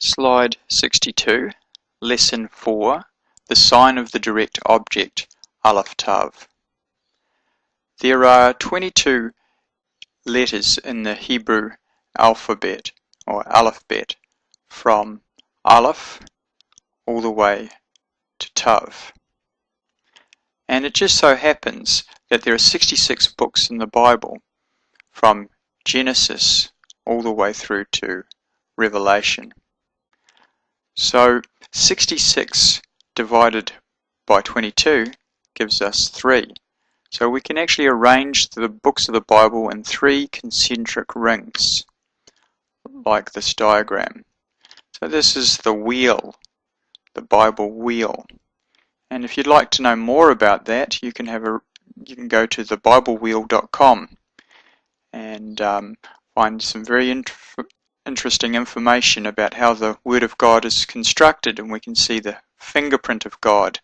Slide 62, Lesson 4, the sign of the direct object, Aleph Tav. There are 22 letters in the Hebrew alphabet, or alphabet, from Aleph all the way to Tav. And it just so happens that there are 66 books in the Bible, from Genesis all the way through to Revelation. So 66 divided by 22 gives us 3. So we can actually arrange the books of the Bible in 3 concentric rings, like this diagram. So this is the wheel, the Bible wheel. And if you'd like to know more about that, you can go to thebiblewheel.com and find some very interesting information about how the Word of God is constructed, and we can see the fingerprint of God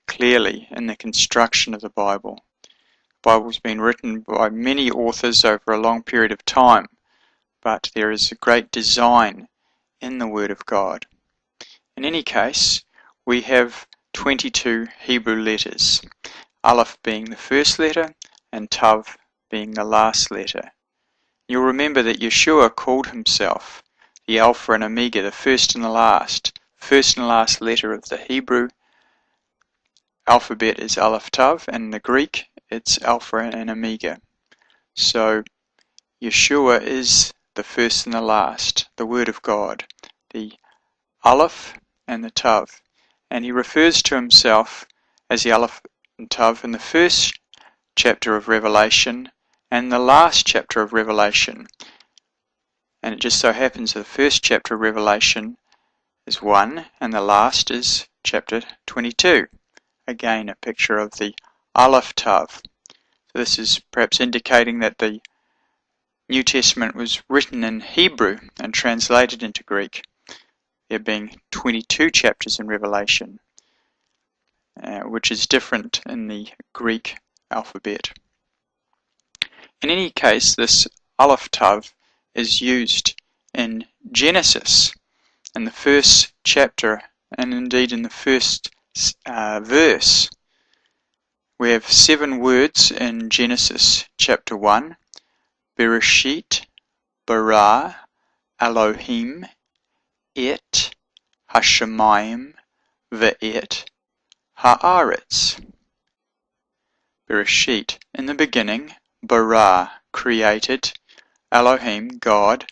clearly in the construction of the Bible. The Bible's been written by many authors over a long period of time, but there is a great design in the Word of God. In any case, we have 22 Hebrew letters, Aleph being the first letter and Tav being the last letter. You'll remember that Yeshua called himself the Alpha and Omega, the first and the last letter of the Hebrew alphabet is Aleph Tav, and in the Greek it's Alpha and Omega. So Yeshua is the first and the last, the Word of God, the Aleph and the Tav. And he refers to himself as the Aleph and Tav in the first chapter of Revelation and the last chapter of Revelation. And it just so happens that the first chapter of Revelation is 1 and the last is chapter 22. Again, a picture of the Aleph Tav. So this is perhaps indicating that the New Testament was written in Hebrew and translated into Greek, there being 22 chapters in Revelation, which is different in the Greek alphabet. In any case, this Aleph Tav is used in Genesis, in the first chapter, and indeed in the first verse. We have 7 words in Genesis chapter 1, Bereshit, Bara, Elohim, Et, Hashemayim, Ve'et, Haaretz. Bereshit, in the beginning, Bara, created, Elohim, God,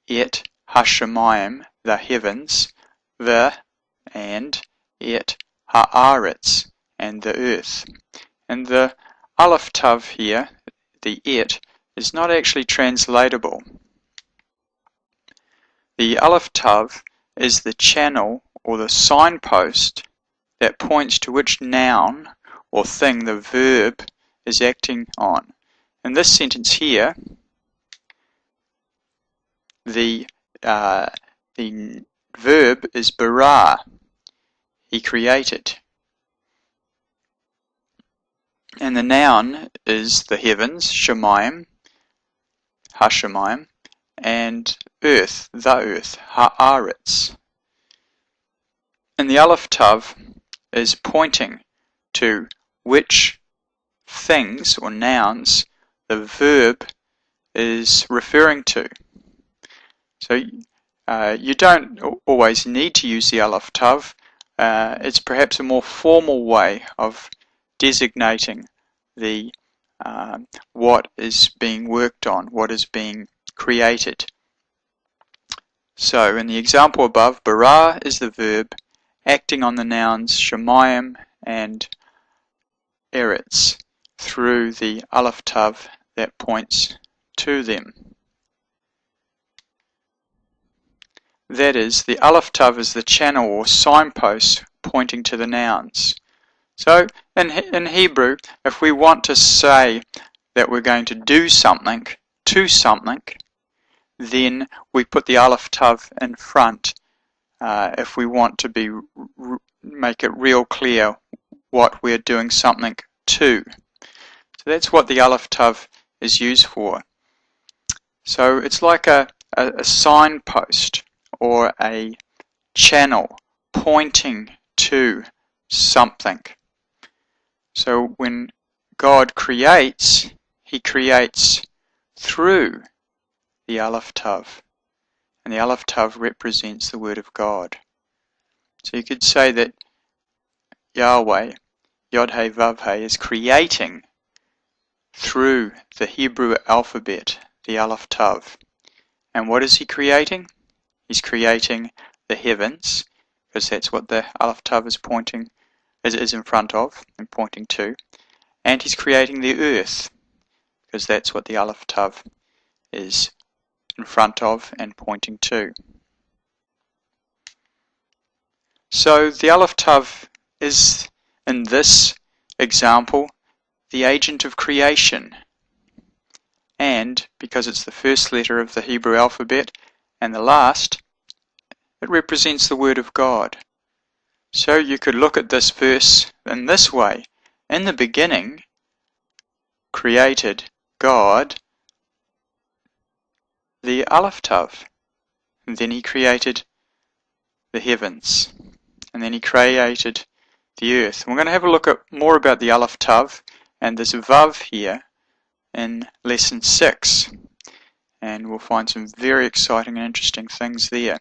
Et, Hashemayim, the heavens, and Et, Haaretz, and the earth. And the Aleph Tav here, the Et, is not actually translatable. The Aleph Tav is the channel or the signpost that points to which noun or thing the verb is acting on. In this sentence here, the verb is bara, he created. And the noun is the heavens, Shemayim, Hashemayim, and earth, the earth, Haaretz. And the Aleph Tav is pointing to which things or nouns the verb is referring to. So you don't always need to use the Aleph Tav. It's perhaps a more formal way of designating the what is being worked on, what is being created. So in the example above, bara is the verb acting on the nouns Shemayim and Eretz through the Aleph Tav that points to them. That is, the Aleph Tav is the channel or signpost pointing to the nouns. So in Hebrew, if we want to say that we're going to do something to something, then we put the Aleph Tav in front if we want to make it real clear what we're doing something to. So that's what the Aleph Tav is used for. So it's like a signpost or a channel pointing to something. So when God creates, He creates through the Aleph Tav, and the Aleph Tav represents the Word of God. So you could say that Yahweh, Yod-Heh Vav-Heh, is creating through the Hebrew alphabet, the Aleph Tav. And what is He creating? He's creating the heavens, because that's what the Aleph Tav is pointing, is in front of and pointing to. And He's creating the earth, because that's what the Aleph Tav is in front of and pointing to. So the Aleph Tav is, in this example, the agent of creation. And because it's the first letter of the Hebrew alphabet and the last, it represents the Word of God. So you could look at this verse in this way. In the beginning, created God the Aleph Tav. And then He created the heavens. And then He created the earth. And we're going to have a look at more about the Aleph Tav and this Vav here in lesson 6. And we'll find some very exciting and interesting things there.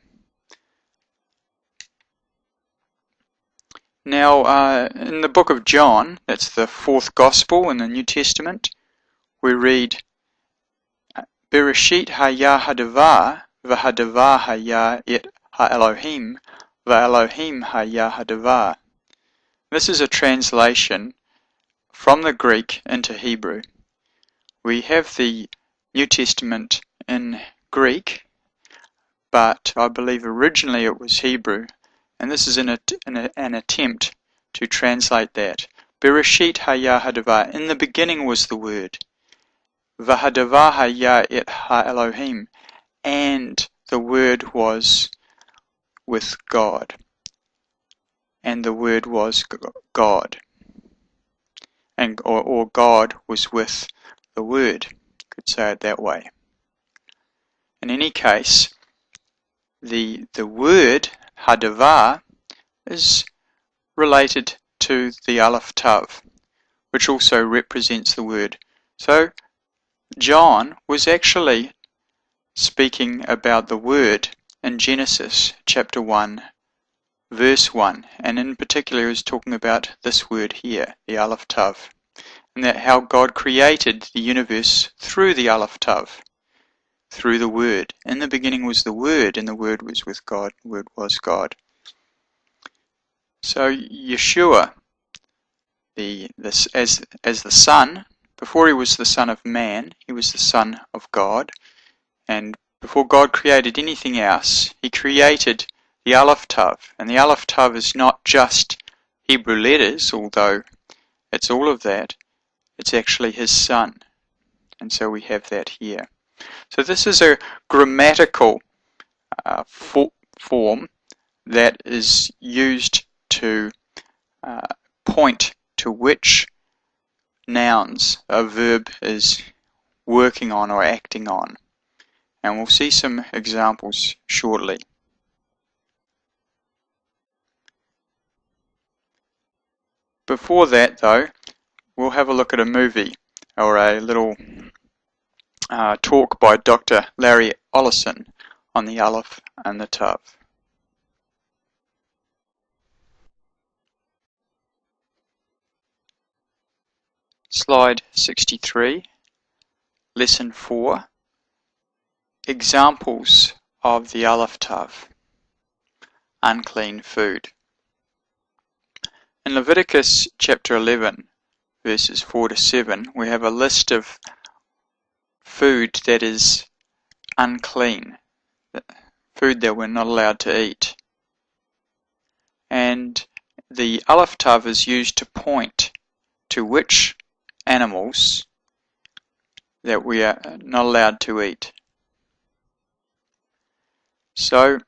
Now, in the book of John, that's the 4th Gospel in the New Testament, we read, Bereshit haya hadavar, v'hadavar haya et ha'Elohim, v'Elohim haya hadavar. This is a translation from the Greek into Hebrew. We have the New Testament in Greek, but I believe originally it was Hebrew, and this is an attempt to translate that. Bereshit haya hadavar, in the beginning was the Word. V'hadavar haya et ha'Elohim, and the Word was with God. And the Word was God. Or God was with the Word. You could say it that way. In any case, the word hadavar is related to the Aleph Tav, which also represents the Word. So John was actually speaking about the Word in Genesis chapter 1 verse 1, and in particular he was talking about this word here, the Aleph Tav, and that how God created the universe through the Aleph Tav, through the Word. In the beginning was the Word, and the Word was with God, the Word was God. So Yeshua, as the Son, before He was the Son of Man, He was the Son of God, and before God created anything else, He created the Aleph Tav. And the Aleph Tav is not just Hebrew letters, although it's all of that. It's actually His Son. And so we have that here. So this is a grammatical form that is used to point to which nouns a verb is working on or acting on. And we'll see some examples shortly. Before that, though, we'll have a look at a movie, or a little talk by Dr. Larry Ollison on the Aleph and the Tav. Slide 63, Lesson 4, Examples of the Aleph Tav, unclean food. In Leviticus chapter 11, verses 4 to 7, we have a list of food that is unclean, food that we're not allowed to eat. And the Aleph Tav is used to point to which animals that we are not allowed to eat. So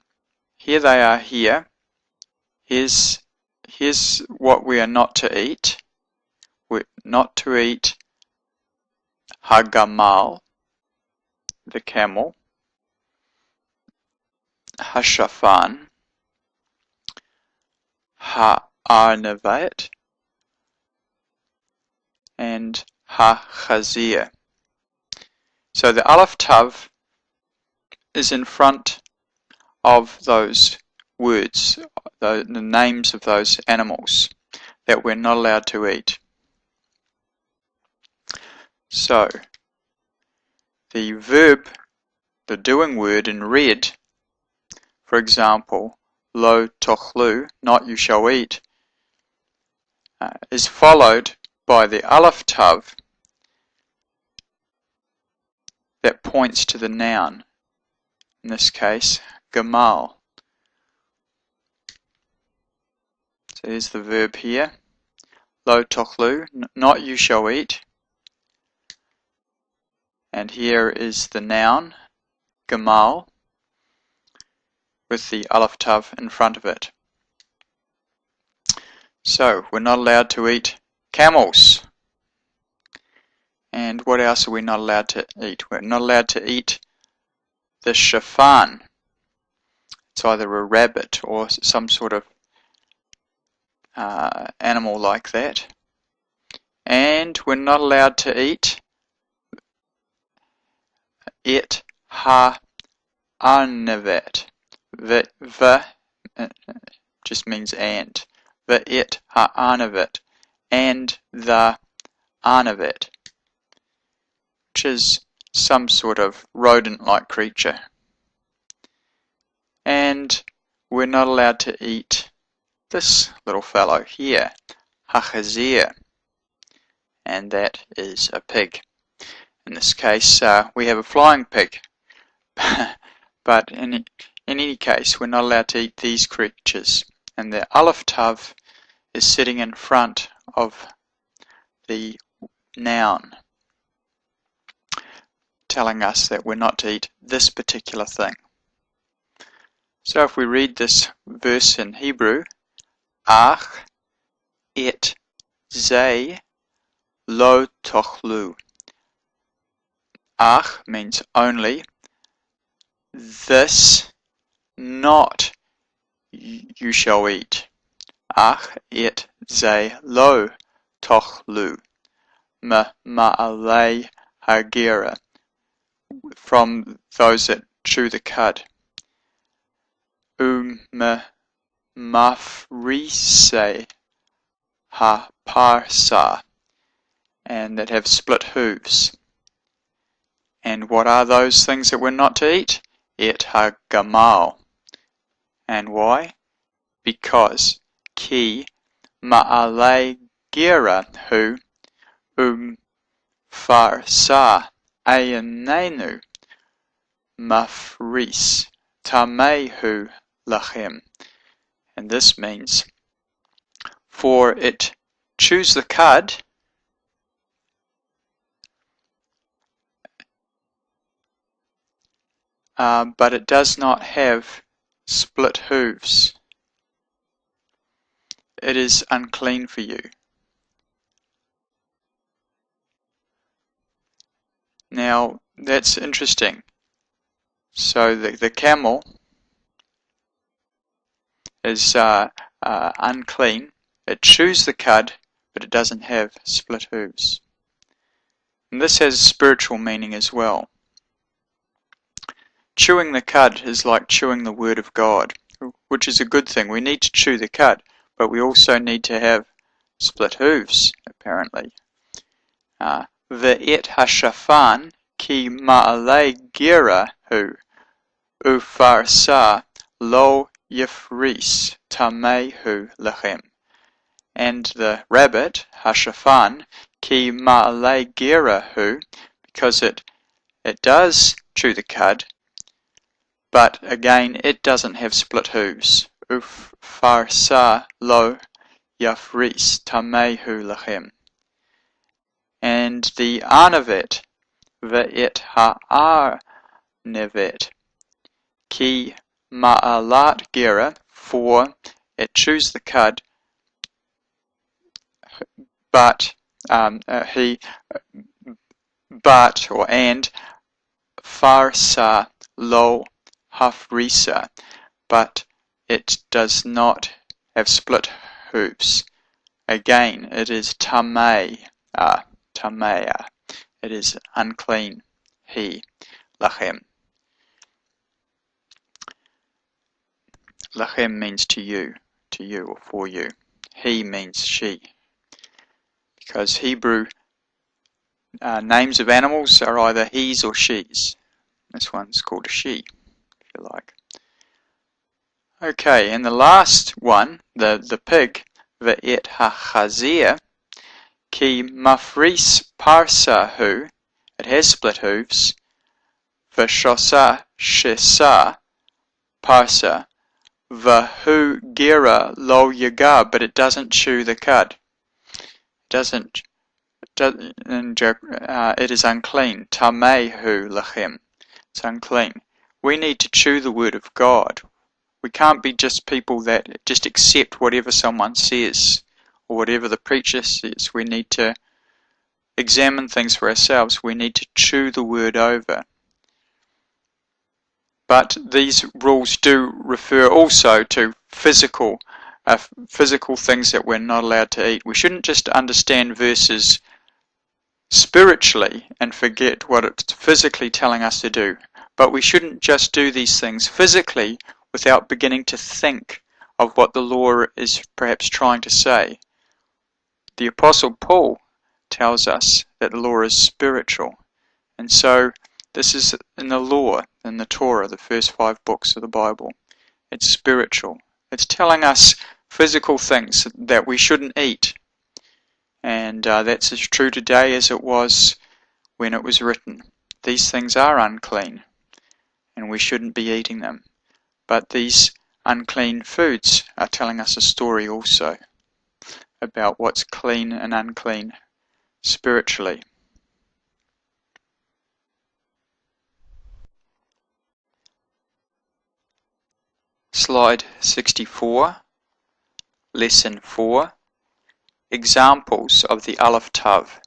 here they are here. Here's what we are not to eat. We're not to eat Hagamal, the camel, hashafan, ha'arnevet, and ha-chazir. So the Aleph Tav is in front of those words, the names of those animals that we're not allowed to eat. So the verb, the doing word in red, for example, lo tochlu, not you shall eat, is followed by the Aleph Tav that points to the noun, in this case, gamal. So here's the verb here, lo tochlu, not you shall eat, and here is the noun, gamal, with the Aleph Tav in front of it. So we're not allowed to eat camels. And what else are we not allowed to eat? We're not allowed to eat the shafan. It's either a rabbit or some sort of animal like that. And we're not allowed to eat it ha-arnevet. The just means and. The it ha-arnevet and the arnevet, which is some sort of rodent-like creature. And we're not allowed to eat this little fellow here, ha-chazir, and that is a pig. In this case, we have a flying pig, but in any case, we're not allowed to eat these creatures. And the Aleph Tav is sitting in front of the noun, telling us that we're not to eat this particular thing. So if we read this verse in Hebrew, ach et ze lo tochlu. Ach means only, this not you shall eat. Ach et ze lo tochlu. Ma'alei hagera, from those that chew the cud. Mafrise ha-parsa, and that have split hooves. And what are those things that we're not to eat? Et ha-gamal. And why? Because ki ma'alei gira hu farsa ayanenu mafris tamehu lachem. And this means, for it chews the cud, but it does not have split hooves. It is unclean for you. Now, that's interesting. So the camel is unclean. It chews the cud, but it doesn't have split hooves. And this has spiritual meaning as well. Chewing the cud is like chewing the Word of God, which is a good thing. We need to chew the cud, but we also need to have split hooves, apparently. Ve'et hashafan ki ma'alei gira hu ufarsa lo yifris tamehu lechem. And the rabbit, hashafan, ki ma'alei gira hu, because it does chew the cud, but again it doesn't have split hooves. Ufarsa lo yifris tamehu lechem. And the arnevet, ve'et ha'arnevet, ki ma'alat gira, for it chews the cud, but and farsa lo hafrisa, but it does not have split hooves. Again, it is tamei, tamea. It is unclean. He, lachem. Lachem means to you or for you. He means she. Because Hebrew names of animals are either he's or she's. This one's called a she, if you like. Okay, and the last one, the pig, ve'et hachazir, ki mafris parsahu, it has split hooves, v'shosa shesa parsa, v'hu gira lo yagar, but it doesn't chew the cud. It is unclean. Tamehu lachem. It's unclean. We need to chew the word of God. We can't be just people that just accept whatever someone says or whatever the preacher says. We need to examine things for ourselves. We need to chew the word over. But these rules do refer also to physical things that we're not allowed to eat. We shouldn't just understand verses spiritually and forget what it's physically telling us to do. But we shouldn't just do these things physically without beginning to think of what the law is perhaps trying to say. The Apostle Paul tells us that the law is spiritual. And so this is in the law, in the Torah, the first 5 books of the Bible. It's spiritual. It's telling us physical things that we shouldn't eat. And that's as true today as it was when it was written. These things are unclean, and we shouldn't be eating them. But these unclean foods are telling us a story also about what's clean and unclean spiritually. Slide 64, Lesson 4, Examples of the Aleph Tav,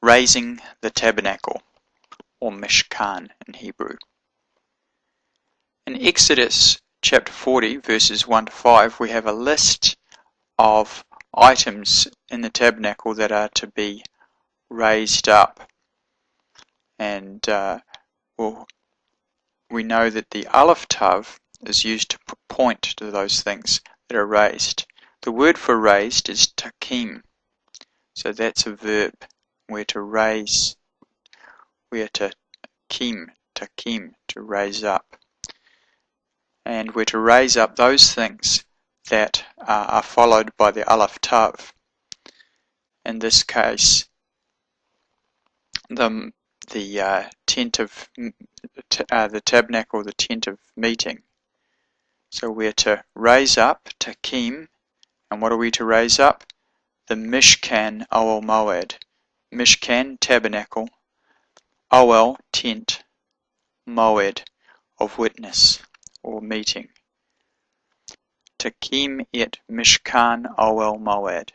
raising the tabernacle, or Mishkan in Hebrew. In Exodus chapter 40, verses 1 to 5, we have a list of items in the tabernacle that are to be raised up. And we know that the Aleph Tav is used to point to those things that are raised. The word for raised is takim. So that's a verb. We're to raise. We're to takim, to raise up. And we're to raise up those things that are followed by the Aleph Tav. In this case, the tabernacle, the tent of meeting. So we're to raise up, takim, and what are we to raise up? The Mishkan Ohel Moed. Mishkan, tabernacle, Ohel, tent, Moed, of witness or meeting. Takim et Mishkan Ohel Moed.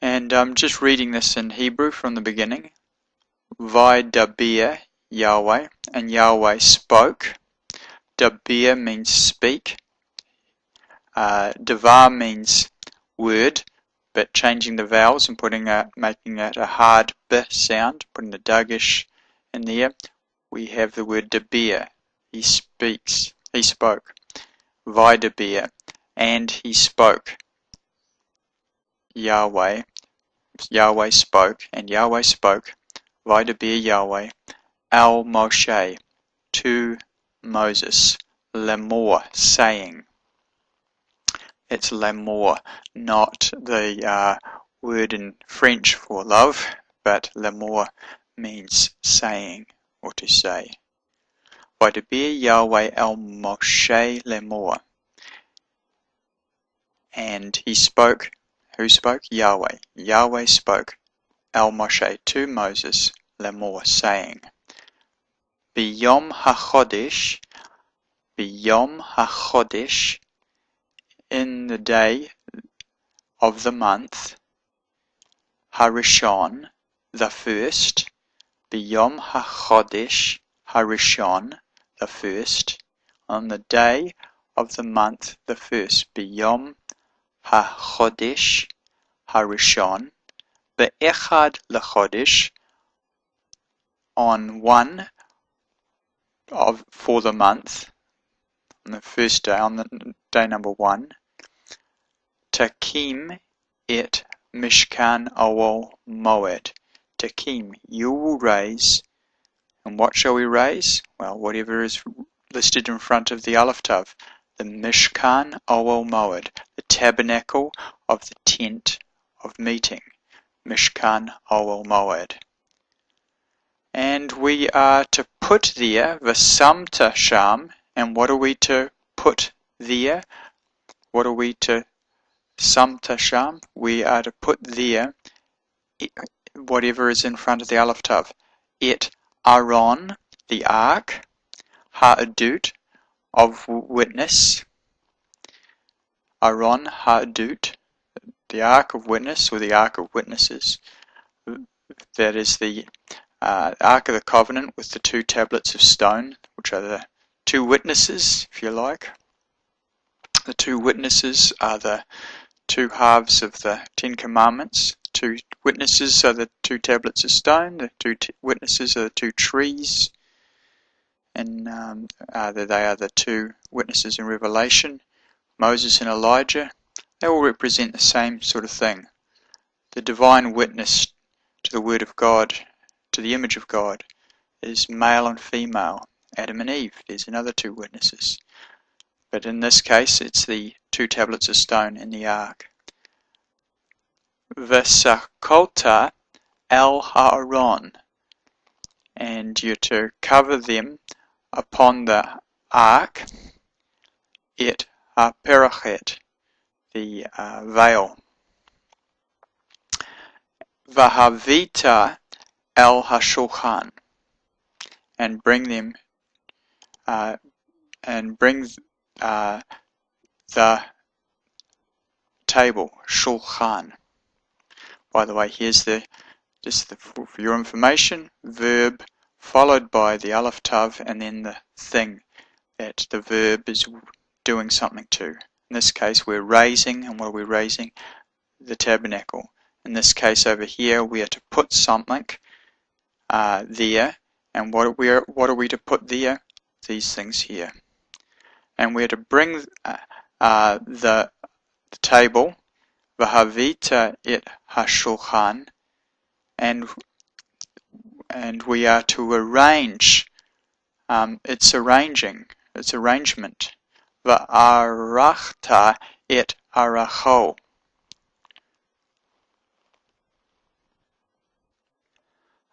And I'm just reading this in Hebrew from the beginning. Vaydaber Yahweh, and Yahweh spoke. Daber means speak. Devar means word, but changing the vowels and making it a hard b sound, putting the dagish in there, we have the word daber. He speaks. He spoke. Vaydaber, and he spoke. Yahweh spoke, and Yahweh spoke. Vaydaber Yahweh al Moshe, to Moses, lemor, saying. It's lemor, not the word in French for love, but lemor means saying or to say. Vaydaber Yahweh al Moshe lemor. And he spoke. Who spoke? Yahweh. Yahweh spoke al Moshe, to Moses, lemor, saying. Biyom HaChodesh, in the day of the month, Harishon, the first, Biyom HaChodesh, Harishon, the first, on the day of the month the first, biyom ha-chodesh harishon, be'echad lechodesh, on one for the month, on the first day, on the day number 1, takim et mishkan awol moed. Takim, you will raise, and what shall we raise? Well, whatever is listed in front of the Aleph Tav, the Mishkan Awol Moed, the tabernacle of the tent of meeting, Mishkan Awol Moed. And we are to put there Vasamta Sham, and what are we to put there? What are we to Samta Sham? We are to put there whatever is in front of the Aleph Tav. Et Aaron, the ark, Ha'adut, of witness, Aaron Ha'adut, the ark of witness, or the ark of witnesses. That is the ark of the covenant with the 2 tablets of stone, which are the 2 witnesses, if you like. The 2 witnesses are the 2 halves of the 10 commandments. 2 witnesses are the 2 tablets of stone. The 2 witnesses are the 2 trees. And they are the 2 witnesses in Revelation, Moses and Elijah. They all represent the same sort of thing. The divine witness to the Word of God, to the image of God, is male and female, Adam and Eve. There's another 2 witnesses. But in this case, it's the 2 tablets of stone in the ark. V'sakolta el ha'aron, and you're to cover them upon the ark, et ha-perachet, the veil. Vahavita el hashulchan, and bring them, the table, shulchan. By the way, here's for your information, verb followed by the Aleph Tav and then the thing that the verb is doing something to. In this case, we're raising, and what are we raising? The tabernacle. In this case over here, we are to put something there, and what are we to put there? These things here. And we're to bring the table, v'havita et hashulchan, and we are to arrange. It's arrangement. V'arachta et aracho.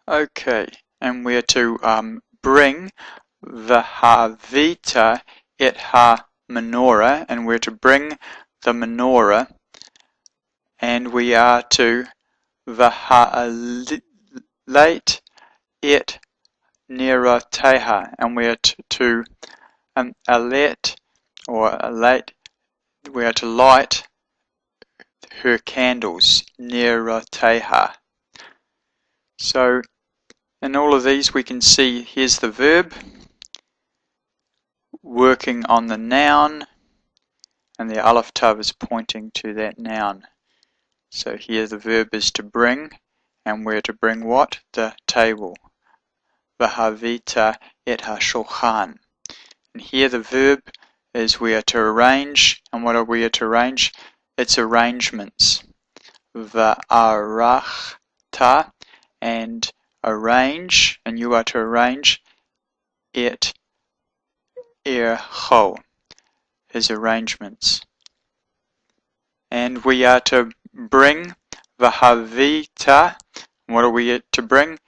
Okay, and we are to bring v'havita et ha-menorah, and we're to bring the menorah, and we are to v'ha'alit et nerateha, and we are to we are to light her candles, nerateha. So in all of these we can see, here's the verb working on the noun, and the Aleph Tav is pointing to that noun. So here the verb is to bring, and we're to bring what? The table. V'havita et hashulchan. And here the verb is we are to arrange, and what are we to arrange? It's arrangements. V'arachta, and arrange, and you are to arrange et ercho, his arrangements. And we are to bring v'havita, what are we to bring?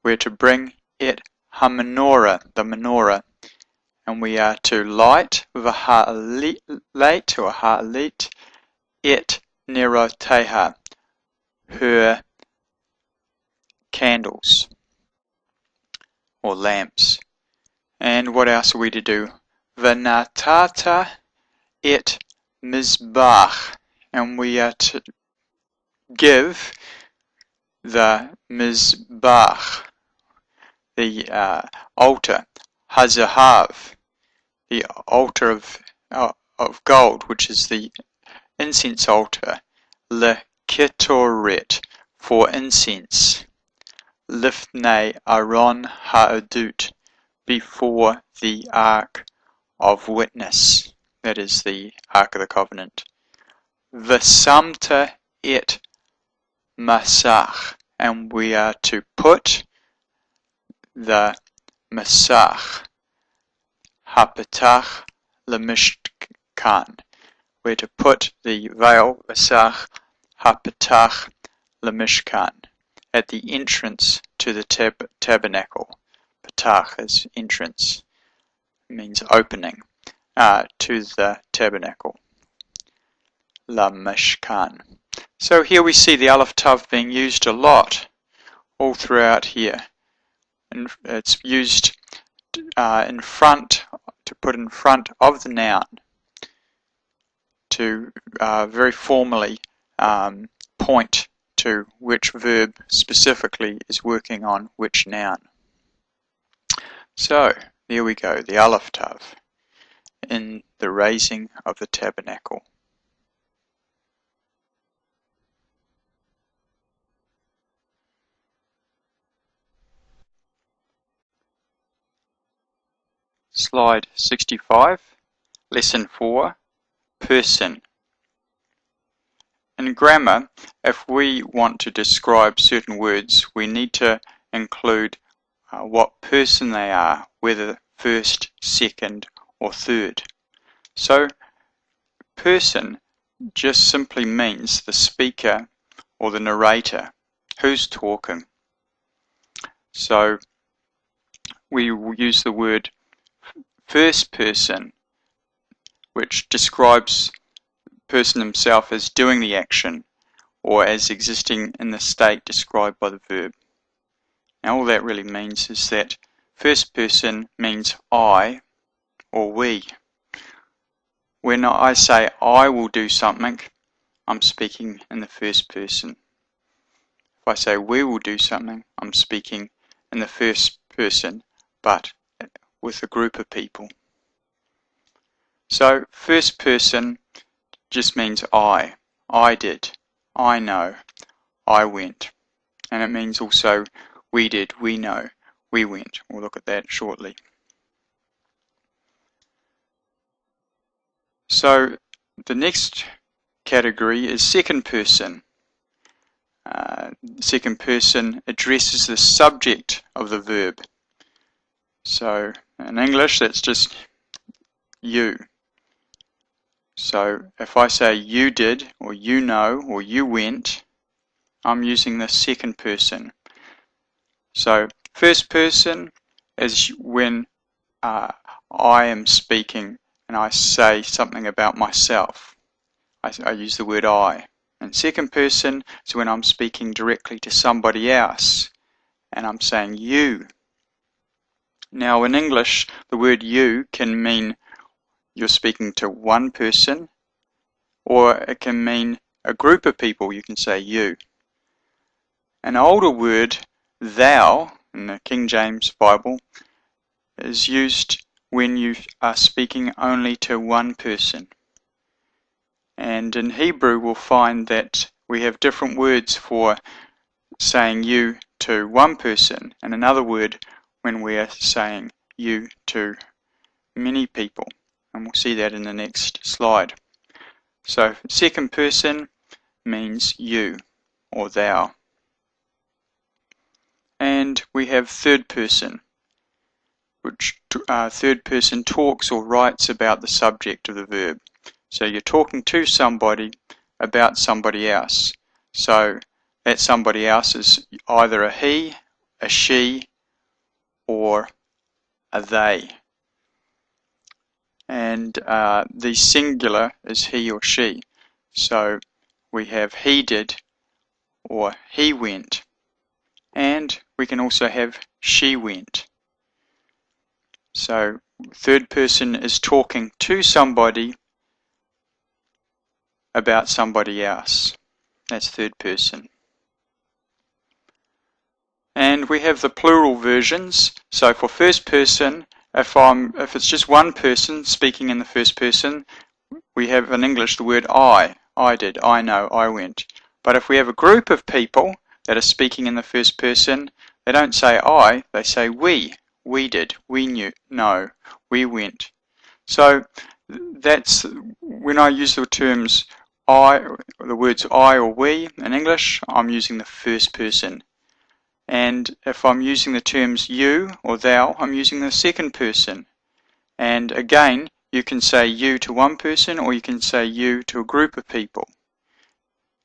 We're to bring et ha-menorah, the menorah, and we are to light v'ha'alit or ha'alit et nerateha, her candles or lamps. And what else are we to do? V'natata et mizbach, and we are to give the mizbach, the altar, hazahav, the altar of gold, which is the incense altar. Leketoret, for incense. Lifnei Aaron ha'adut, before the Ark of Witness, that is the Ark of the Covenant. V'samta et masach, and we are to put the masach hapetach lemishkan. We're to put the veil masach hapetach lemishkan at the entrance to the tabernacle. Petach is entrance, means opening, to the tabernacle. Lamishkan. So here we see the Aleph Tav being used a lot, all throughout here. And it's used in front, to put in front of the noun, to very formally point to which verb specifically is working on which noun. So, there we go, the Aleph Tav in the raising of the tabernacle. Slide 65, Lesson 4, Person. In grammar, if we want to describe certain words, we need to include what person they are, whether first, second, or third. So, person just simply means the speaker or the narrator, who's talking. So, we will use the word first person, which describes the person himself as doing the action or as existing in the state described by the verb. Now all that really means is that first person means I or we. When I say I will do something, I'm speaking in the first person. If I say we will do something, I'm speaking in the first person, but with a group of people. So first person just means I did, I know, I went. And it means also we did, we know, we went. We'll look at that shortly. So the next category is second person. Second person addresses the subject of the verb. So in English, that's just you. So if I say you did, or you know, or you went, I'm using the second person. So first person is when I am speaking and I say something about myself. I use the word I. And second person is when I'm speaking directly to somebody else and I'm saying you. Now in English, the word you can mean you're speaking to one person, or it can mean a group of people. You can say you. An older word, thou, in the King James Bible, is used when you are speaking only to one person. And in Hebrew we'll find that we have different words for saying you to one person, and another word when we are saying you to many people. And we'll see that in the next slide. So second person means you or thou. And we have third person, which third person talks or writes about the subject of the verb. So you're talking to somebody about somebody else. So that somebody else is either a he, a she, or a they. And the singular is he or she. So we have he did or he went. And we can also have she went. So third person is talking to somebody about somebody else. That's third person. And we have the plural versions. So for first person, if it's just one person speaking in the first person, we have in English the word I did, I know, I went. But if we have a group of people that are speaking in the first person, they don't say I, they say we did, we knew, no, we went. So that's when I use the terms I, the words I or we in English, I'm using the first person. And if I'm using the terms you or thou, I'm using the second person. And again, you can say you to one person or you can say you to a group of people.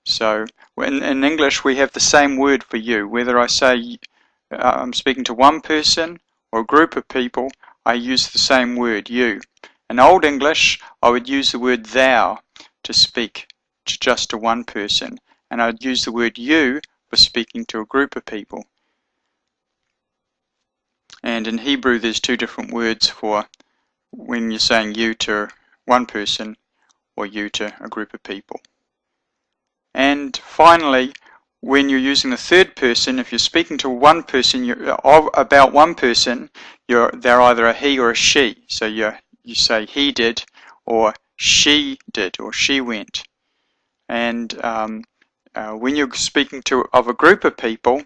So in English we have the same word for you. Whether I say I'm speaking to one person or a group of people, I use the same word, you. In Old English, I would use the word thou to speak to just to one person, and I'd use the word you for speaking to a group of people. And in Hebrew there's two different words for when you're saying you to one person or you to a group of people. And finally, when you're using the third person, if you're speaking to one person about one person, they're either a he or a she. So you say he did, or she did, or she went. And when you're speaking of a group of people,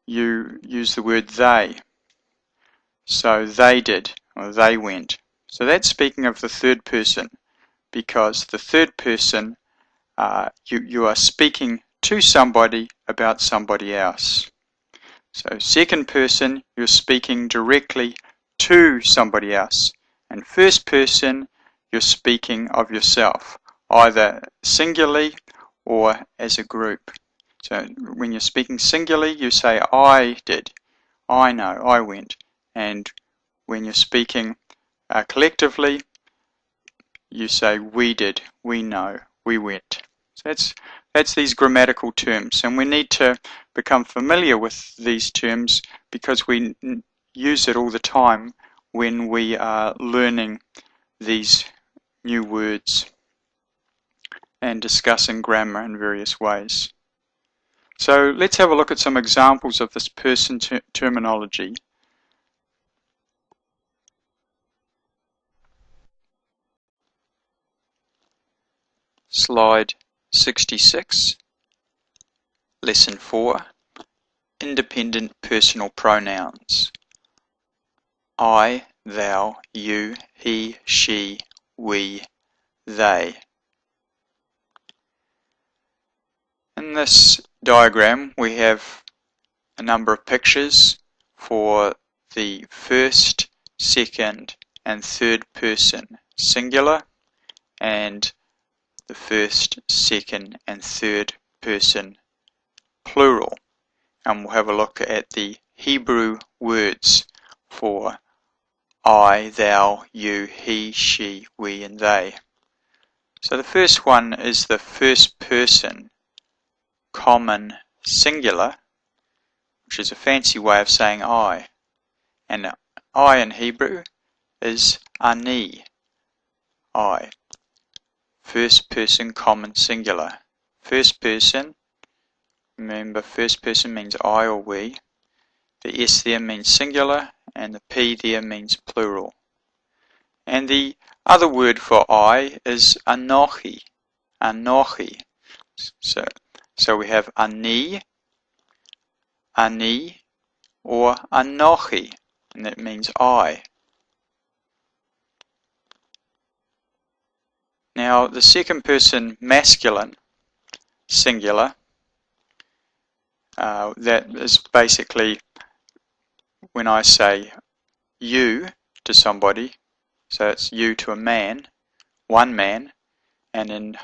you use the word they. So they did, or they went. So that's speaking of the third person, because the third person, you are speaking to somebody about somebody else. So second person, you're speaking directly to somebody else. And first person, you're speaking of yourself, either singularly or as a group. So when you're speaking singularly, you say I did, I know, I went. And when you're speaking collectively, you say we did, we know, we went. So that's these grammatical terms, and we need to become familiar with these terms because we use it all the time when we are learning these new words and discussing grammar in various ways. So let's have a look at some examples of this person terminology. Slide 66, Lesson 4, Independent Personal Pronouns. I, thou, you, he, she, we, they. In this diagram we have a number of pictures for the first, second and third person singular and the first, second and third person plural. And we'll have a look at the Hebrew words for I, thou, you, he, she, we and they. So the first one is the first person common singular, which is a fancy way of saying I. And I in Hebrew is ani, I. First person common singular. First person, remember first person means I or we. The S there means singular and the P there means plural. And the other word for I is anochi, anochi. So we have ani, ani, or anochi, and that means I. Now the second person masculine singular, that is basically when I say you to somebody, so it's you to a man, one man, and in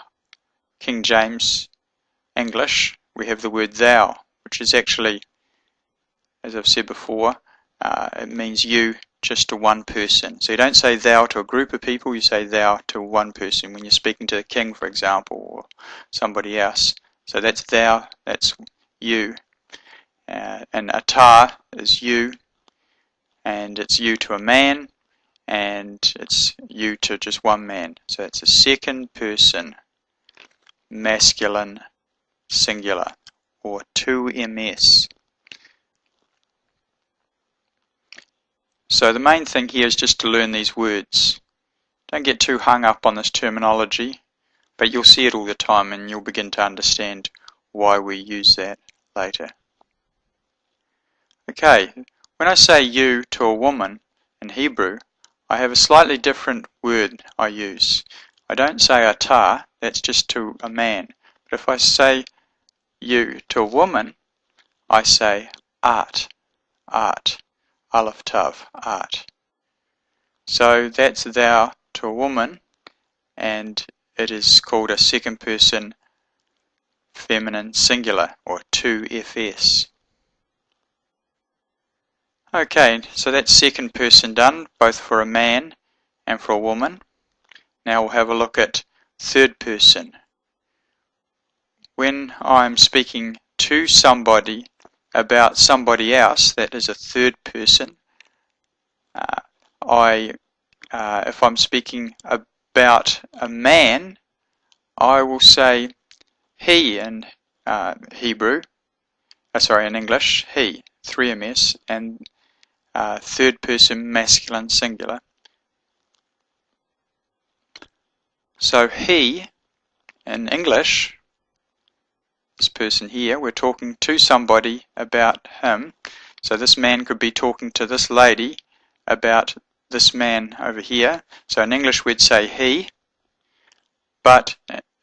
King James English we have the word thou, which is actually, as I've said before, it means you just to one person. So you don't say thou to a group of people, you say thou to one person when you're speaking to the king, for example, or somebody else. So that's thou, that's you. And atar is you, and it's you to a man, and it's you to just one man. So it's a second person masculine singular, or 2ms. So the main thing here is just to learn these words. Don't get too hung up on this terminology, but you'll see it all the time and you'll begin to understand why we use that later. Okay, when I say you to a woman in Hebrew, I have a slightly different word I use. I don't say atah, that's just to a man. But if I say you to a woman, I say art, aleph tav, art. So that's thou to a woman, and it is called a second person feminine singular, or 2FS. Okay, so that's second person done, both for a man and for a woman. Now we'll have a look at third person. When I'm speaking to somebody about somebody else, that is a third person. If I'm speaking about a man, I will say he in Hebrew, in English, he, 3ms, and third person masculine singular. So he, in English, this person here, we're talking to somebody about him. So this man could be talking to this lady about this man over here. So in English we'd say he. But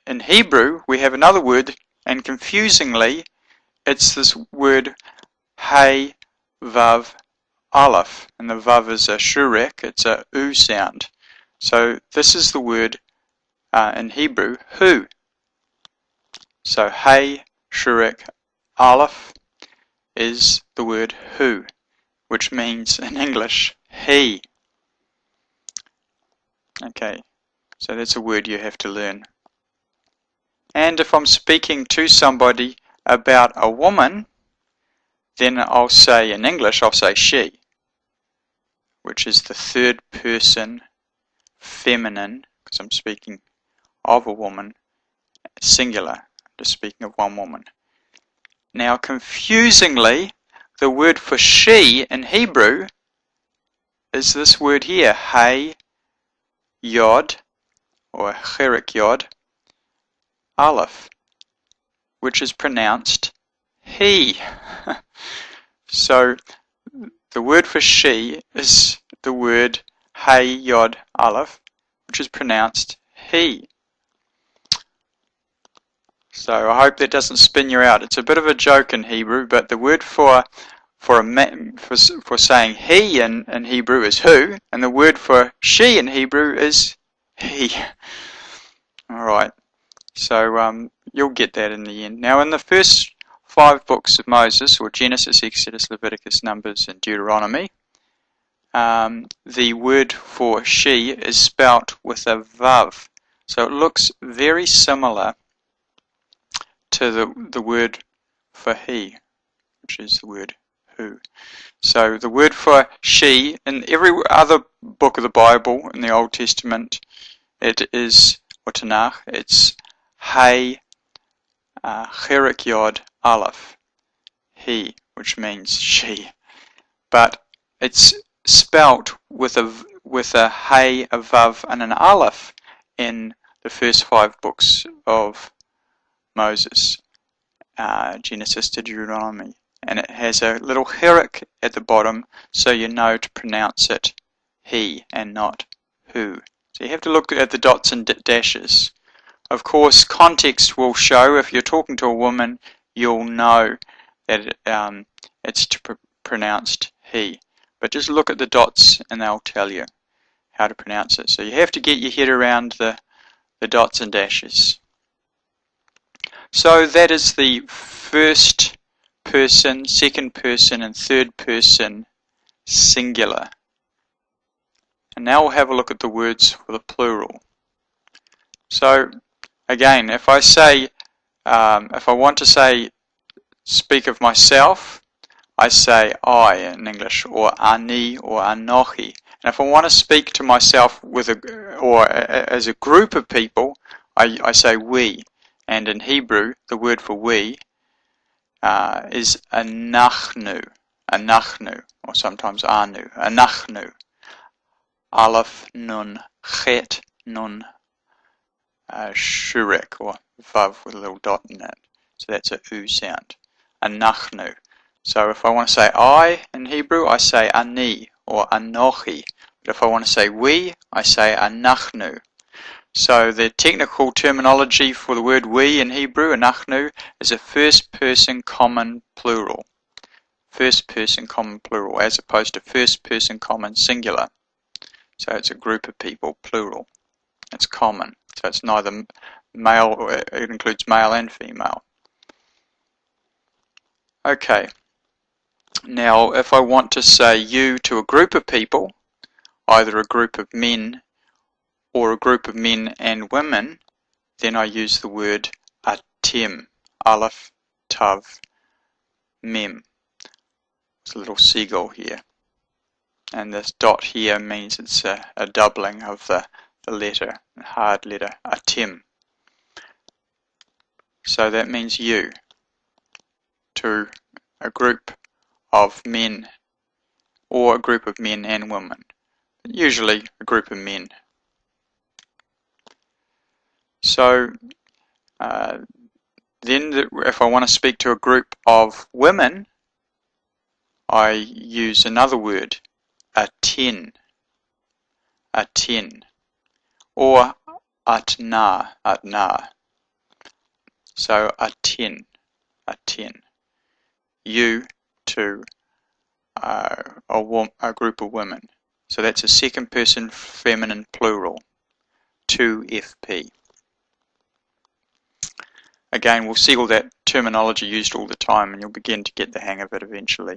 in Hebrew we have another word, and confusingly it's this word hey, vav, aleph. And the vav is a shurek, it's a u sound. So this is the word in Hebrew, who. So hey, shurek, aleph is the word who, which means in English he. Okay, so that's a word you have to learn. And if I'm speaking to somebody about a woman, then I'll say in English, I'll say she, which is the third person feminine, because I'm speaking of a woman, singular, just speaking of one woman. Now, confusingly, the word for she in Hebrew is this word here, hey, yod, or cherek yod, aleph, which is pronounced he. So the word for she is the word hey, yod, aleph, which is pronounced he. So I hope that doesn't spin you out. It's a bit of a joke in Hebrew, but the word for saying he in Hebrew is who, and the word for she in Hebrew is he. Alright, so you'll get that in the end. Now in the first 5 books of Moses, or Genesis, Exodus, Leviticus, Numbers, and Deuteronomy, the word for she is spelt with a vav. So it looks very similar to the word for he, which is the word who. So the word for she, in every other book of the Bible in the Old Testament, it is, or Tanakh, it's hey, cherek yod, aleph, he, which means she. But it's spelt with a hey, a vav, and an aleph in the first 5 books of Moses, Genesis to Deuteronomy, and it has a little cherek at the bottom, so you know to pronounce it he and not who. So you have to look at the dots and dashes. Of course, context will show. If you're talking to a woman, you'll know that it's pronounced he. But just look at the dots and they'll tell you how to pronounce it. So you have to get your head around the dots and dashes. So that is the first person, second person, and third person singular. And now we'll have a look at the words for the plural. So again, if I say, if I want to say, speak of myself, I say I in English, or ani, or anochi. And if I want to speak to myself with as a group of people, I say we. And in Hebrew, the word for we is anachnu. anachnu, or sometimes anu, anachnu. Aleph, nun, chet, nun, shurek, or vav with a little dot in it. So that's a u sound. Anachnu. So if I want to say I in Hebrew, I say ani or anochi. But if I want to say we, I say anachnu. So the technical terminology for the word we in Hebrew, anachnu, is a first person common plural. First person common plural, as opposed to first person common singular. So it's a group of people, plural. It's common. So it's neither male, it includes male and female. Okay. Now, if I want to say you to a group of people, either a group of men or a group of men and women, then I use the word atim, aleph, tav, mem. There's a little seagull here. And this dot here means it's a doubling of the letter, the hard letter, atim. So that means you to a group of men or a group of men and women. Usually a group of men. So then if I want to speak to a group of women, I use another word, atin, or atna. So atin. You to a group of women. So that's a second person feminine plural, 2FP. Again, we'll see all that terminology used all the time and you'll begin to get the hang of it eventually.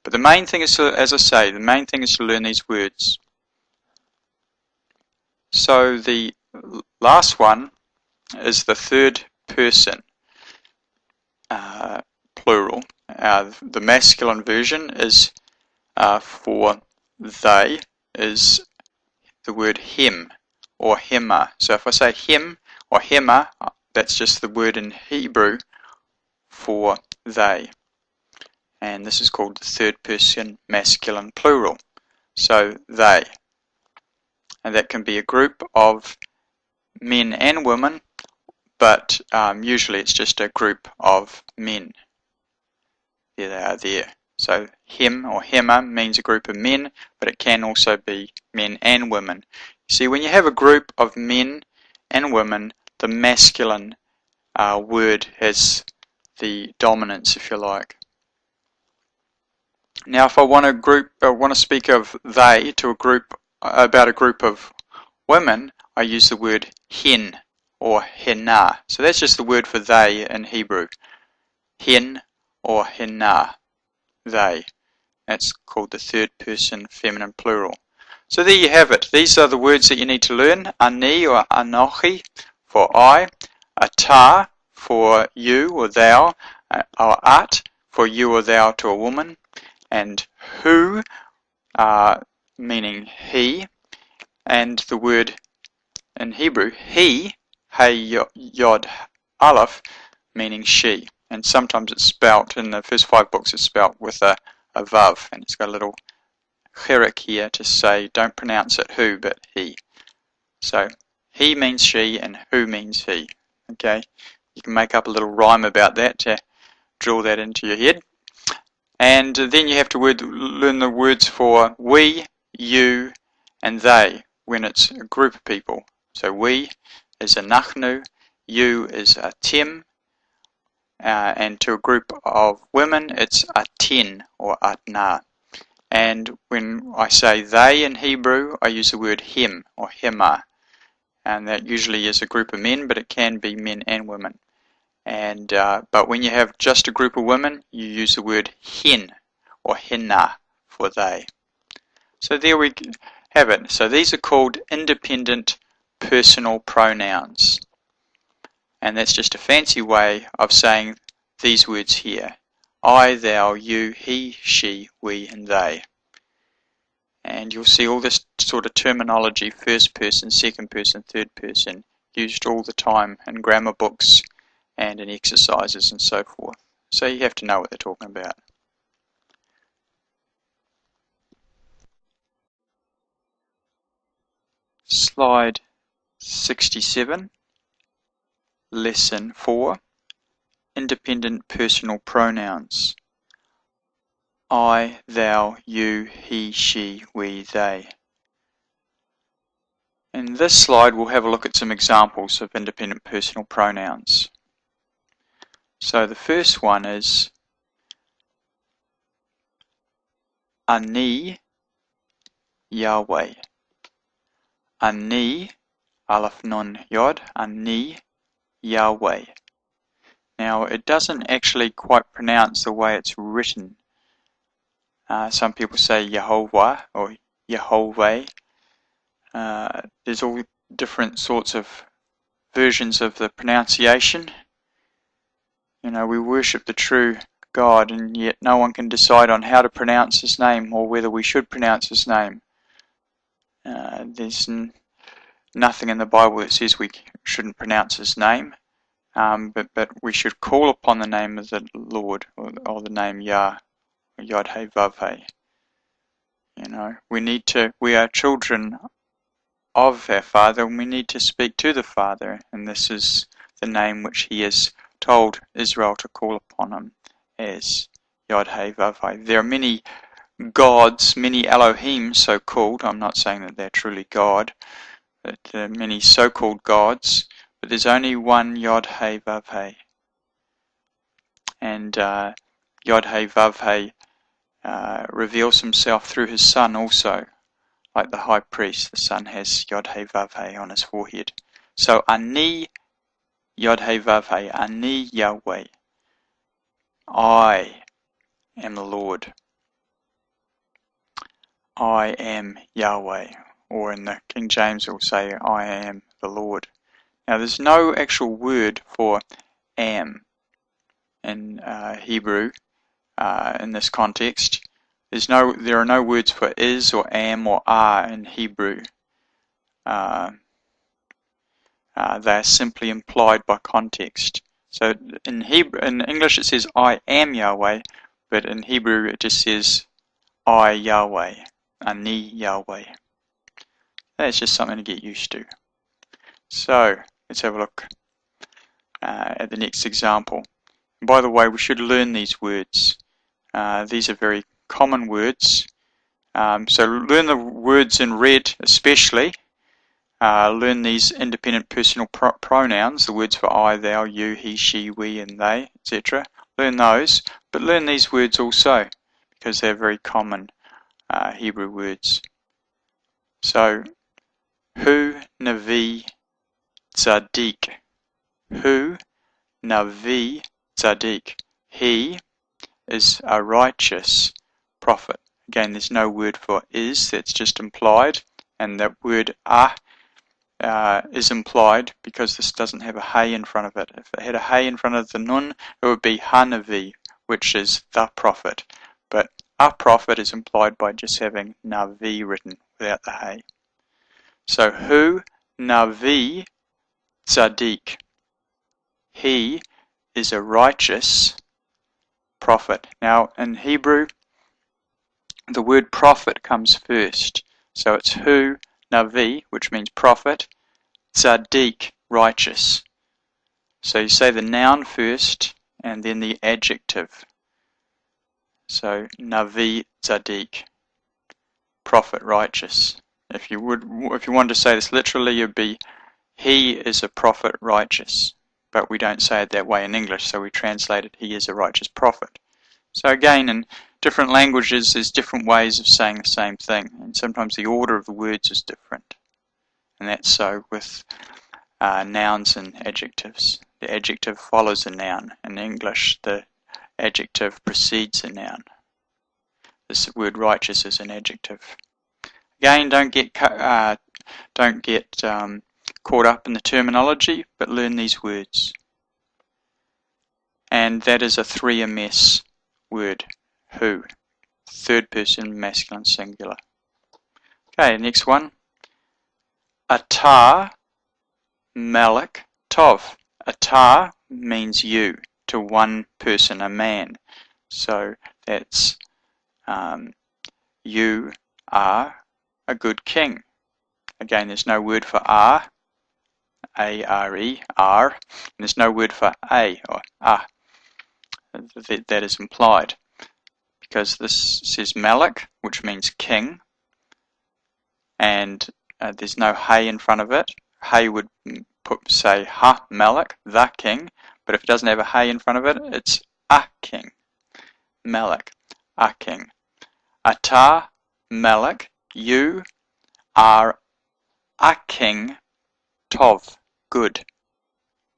But the main thing is to, as I say, the main thing is to learn these words. So the last one is the third person plural. The masculine version is for they is the word him or hema. So if I say him or hema, that's just the word in Hebrew for they. And this is called the third person masculine plural. So they. And that can be a group of men and women, but usually it's just a group of men. There they are there. So him or hema means a group of men, but it can also be men and women. See, when you have a group of men and women, the masculine word has the dominance, if you like. Now, if I want to speak of they to a group about a group of women, I use the word hen or henna. So that's just the word for they in Hebrew. Hen or henna, they. That's called the third person feminine plural. So there you have it. These are the words that you need to learn. Ani or anochi for I, ata for you or thou, or at for you or thou to a woman, and hu meaning he, and the word in Hebrew he, hey yod aleph, meaning she. And sometimes it's spelt, in the first 5 books it's spelt with a vav, and it's got a little cherek here to say don't pronounce it who but he. So he means she and who means he. Okay, you can make up a little rhyme about that to drill that into your head. And then you have to learn the words for we, you, and they when it's a group of people. So we is anachnu, you is atim, and to a group of women it's atin or atna. And when I say they in Hebrew, I use the word him or hema. And that usually is a group of men, but it can be men and women. And but when you have just a group of women, you use the word hen or henna for they. So there we have it. So these are called independent personal pronouns. And that's just a fancy way of saying these words here. I, thou, you, he, she, we, and they. And you'll see all this sort of terminology, first person, second person, third person, used all the time in grammar books and in exercises and so forth. So you have to know what they're talking about. Slide 67, Lesson 4, Independent Personal Pronouns. I, thou, you, he, she, we, they. In this slide we'll have a look at some examples of independent personal pronouns. So the first one is Ani Yahweh. Ani, Aleph Nun Yod, Ani Yahweh. Now it doesn't actually quite pronounce the way it's written. Some people say Yehovah or Yehovah. There's all different sorts of versions of the pronunciation. You know, we worship the true God, and yet no one can decide on how to pronounce His name or whether we should pronounce His name. There's nothing in the Bible that says we shouldn't pronounce His name, but we should call upon the name of the Lord, or the name Yah, Yod He Vav He. You know, we are children of our Father, and we need to speak to the Father, and this is the name which He has told Israel to call upon Him as Yod He Vav He. There are many gods, many Elohim so-called. I'm not saying that they're truly God, but there are many so-called gods, but there's only one Yod He Vav He. And Yod He Vav He reveals Himself through His Son also. Like the high priest, the Son has Yod He Vav He on his forehead. So Ani Yod He Vav He, Ani Yahweh. I am the Lord. I am Yahweh. Or in the King James it will say, I am the Lord. Now there's no actual word for am in Hebrew in this context. There are no words for is or am or are in Hebrew. They are simply implied by context. So in English it says I am Yahweh, but in Hebrew it just says I Yahweh, Ani Yahweh. That's just something to get used to. So let's have a look at the next example. And by the way, we should learn these words. These are very common words. So learn the words in red especially. Learn these independent personal pronouns, the words for I, thou, you, he, she, we, and they, etc. Learn those, but learn these words also, because they're very common Hebrew words. So, Hu Navi Tzaddik. Hu Navi Tzaddik. He is a righteous prophet. Again, there's no word for is, that's just implied, and that word is implied because this doesn't have a hey in front of it. If it had a hey in front of the nun, it would be Hanavi, which is the prophet. But a prophet is implied by just having Navi written without the hey. So Hu Navi Tzaddik. He is a righteous prophet. Now in Hebrew, the word prophet comes first. So it's Hu Navi, which means prophet, Tzaddik, righteous. So you say the noun first and then the adjective. So Navi Tzaddik, prophet, righteous. If you wanted to say this literally, you'd be he is a prophet righteous. But we don't say it that way in English, so we translate it he is a righteous prophet. So again, in different languages there's different ways of saying the same thing, and sometimes the order of the words is different. And that's so with nouns and adjectives. The adjective follows a noun. In English, the adjective precedes a noun. This word righteous is an adjective. Again, don't get caught up in the terminology, but learn these words. And that is a 3ms word, who, third person masculine singular. Okay, next one. Atar Malak Tov. Atar means you, to one person, a man. So that's you are a good king. Again, there's no word for R, A-R-E, R, and there's no word for A, or that is implied, because this says Malik, which means king, and there's no hay in front of it. Hay would say Ha Malik, the king, but if it doesn't have a hay in front of it, it's a king. Malik, a king. Ata Malik, you are a king, Tov, good.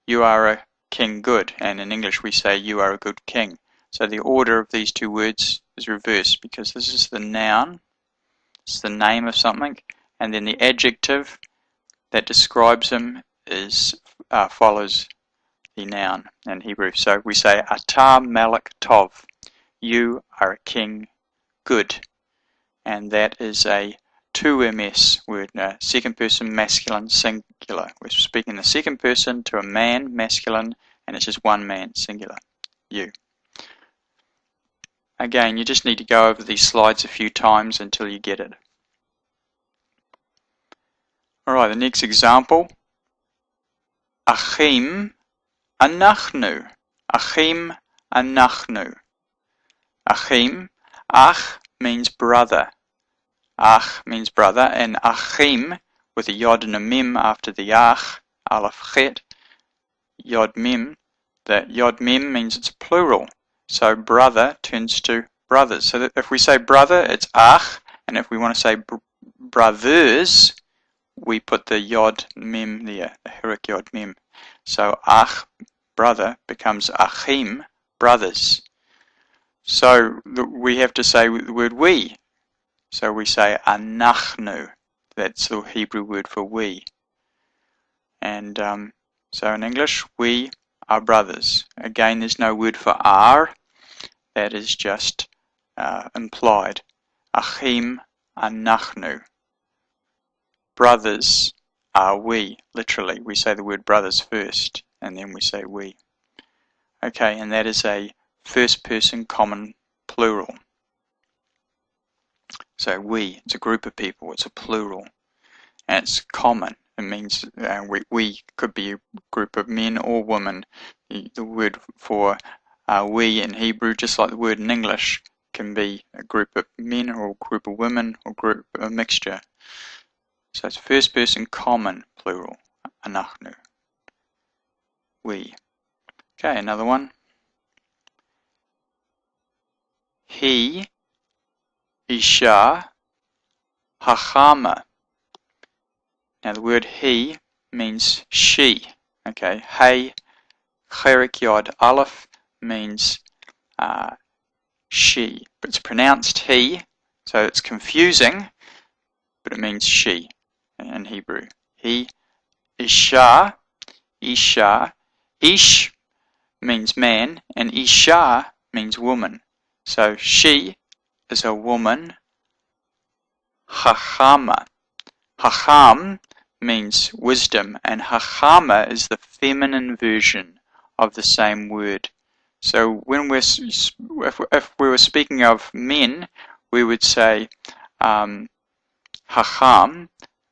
You are a king good, and in English we say you are a good king. So the order of these two words is reversed, because this is the noun, it's the name of something, and then the adjective that describes him is follows the noun in Hebrew. So we say Ata Malik Tov, you are a king good, and that is a 2ms word, second person masculine singular. We're speaking the second person to a man masculine, and it's just one man singular, you. Again, you just need to go over these slides a few times until you get it. Alright, the next example. Achim anachnu. Achim anachnu. Achim, ach means brother. Ach means brother, and achim with a yod and a mim after the ach, aleph chet, yod mim. That yod mim means it's plural. So brother turns to brothers. So that if we say brother, it's ach, and if we want to say brothers, we put the yod mim there, the hirik yod mim. So ach, brother, becomes achim, brothers. So we have to say the word we. So we say anachnu. That's the Hebrew word for we. And so in English, we are brothers. Again, there's no word for are. That is just implied. Achim anachnu. Brothers are we. Literally, we say the word brothers first, and then we say we. Okay, and that is a first person common plural. So we, it's a group of people, it's a plural, and it's common. It means we could be a group of men or women. The word for we in Hebrew, just like the word in English, can be a group of men or a group of women or a mixture. So it's first person common plural, anachnu, we. Okay, another one. He, Isha, Hachama. Now the word he means she. Okay, hey, cherik yod aleph means she. But it's pronounced he, so it's confusing, but it means she in Hebrew. He, Isha, Isha. Ish means man, and Isha means woman. So she is a woman. Chachama. Chacham means wisdom, and Chachama is the feminine version of the same word. So when if we were speaking of men, we would say Chacham,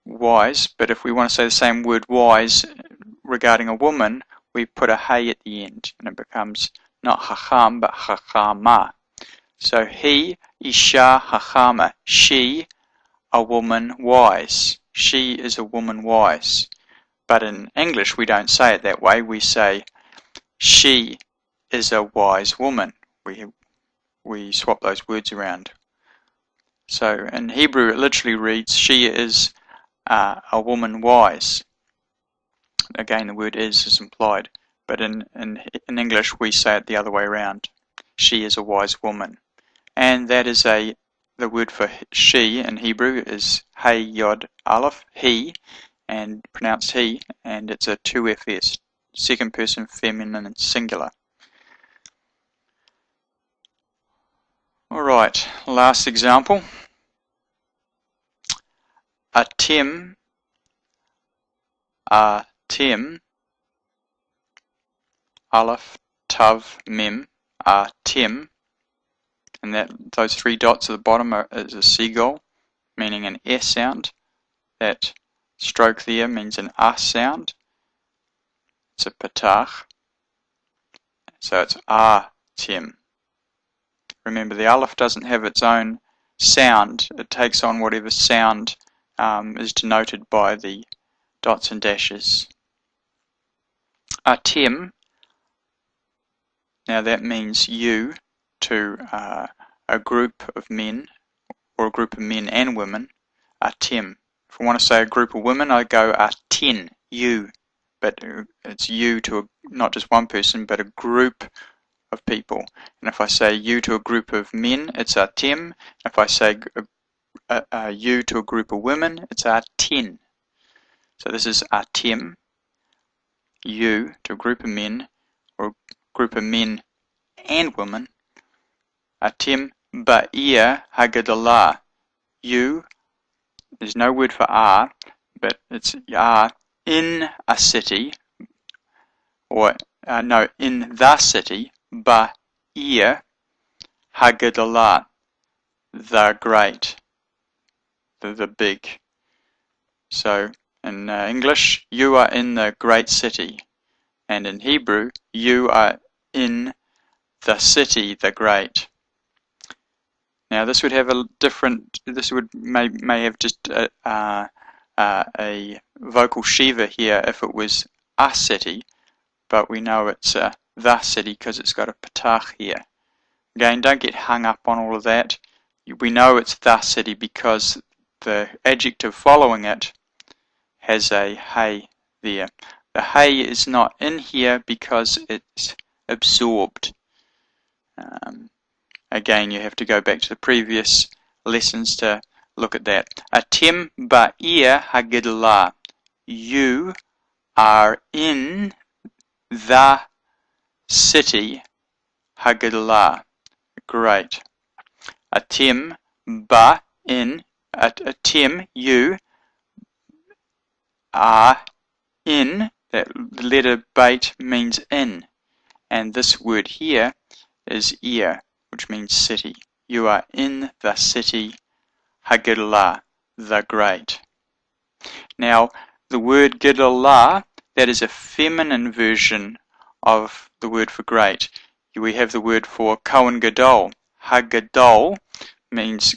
wise, but if we want to say the same word wise regarding a woman, we put a hey at the end, and it becomes not Chacham, but Chachama. So he, Isha, Chachama, she, a woman wise. She is a woman wise. But in English we don't say it that way. We say she is a wise woman. We swap those words around. So in Hebrew it literally reads she is a woman wise. Again, the word is implied. But in English we say it the other way around. She is a wise woman. And that is the word for she in Hebrew is hey yod aleph, he, and pronounced he, and it's a 2fs, second person feminine and singular. Alright, last example. Atim, aleph, tav, mim, atim. And those three dots at the bottom is a seagull, meaning an S sound. That stroke there means an sound. It's a patach. So it's tim. Remember, the aleph doesn't have its own sound. It takes on whatever sound is denoted by the dots and dashes. Atim, now that means you to a group of men, or a group of men and women. Atim. If I want to say a group of women, I go atin, you. But it's you to not just one person, but a group of people. And if I say you to a group of men, it's atim. If I say you to a group of women, it's atin. So this is atim, you to a group of men, or a group of men and women. Atim ba'ir hagadalah. You, there's no word for but it's in a city, or no, in the city, ba'ir hagadalah, the great, the big. So in English, you are in the great city, and in Hebrew, you are in the city, the great. Now this would have a different, this would may have just a vocal shiva here if it was a city, but we know it's the city because it's got a patach here. Again, don't get hung up on all of that. We know it's the city because the adjective following it has a hey there. The hey is not in here because it's absorbed. Again, you have to go back to the previous lessons to look at that. Atim ba'ir hagadalah. You are in the city hagadalah. Great. Atim ba in. Atim, you are in. That letter bait means in. And this word here is ear, which means city. You are in the city Hagadalah, the great. Now, the word Gedalah, that is a feminine version of the word for great. We have the word for Kohen Gadol. Hagadol means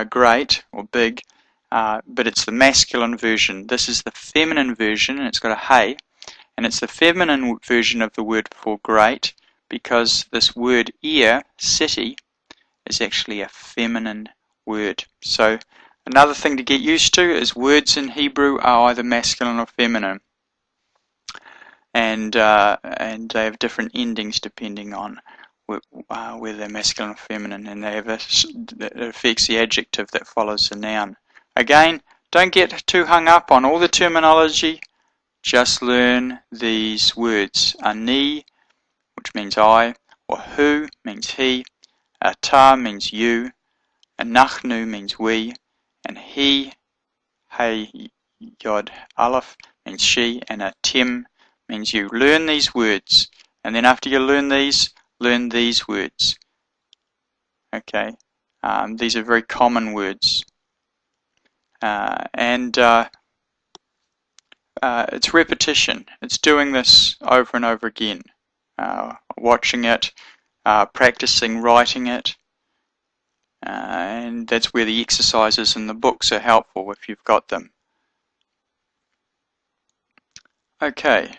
great or big, but it's the masculine version. This is the feminine version, and it's got a hey, and it's the feminine version of the word for great, because this word ear, city, is actually a feminine word. So another thing to get used to is words in Hebrew are either masculine or feminine, and they have different endings depending on whether they're masculine or feminine, and they have that affects the adjective that follows the noun. Again, don't get too hung up on all the terminology. Just learn these words. Ani, which means I, or hu means he, ata means you, anachnu means we, and he, hey, yod, aleph means she, and atim means you. Learn these words, and then after you learn these words. Okay, these are very common words, and it's repetition. It's doing this over and over again, watching it, practicing writing it, and that's where the exercises in the books are helpful if you've got them. Okay.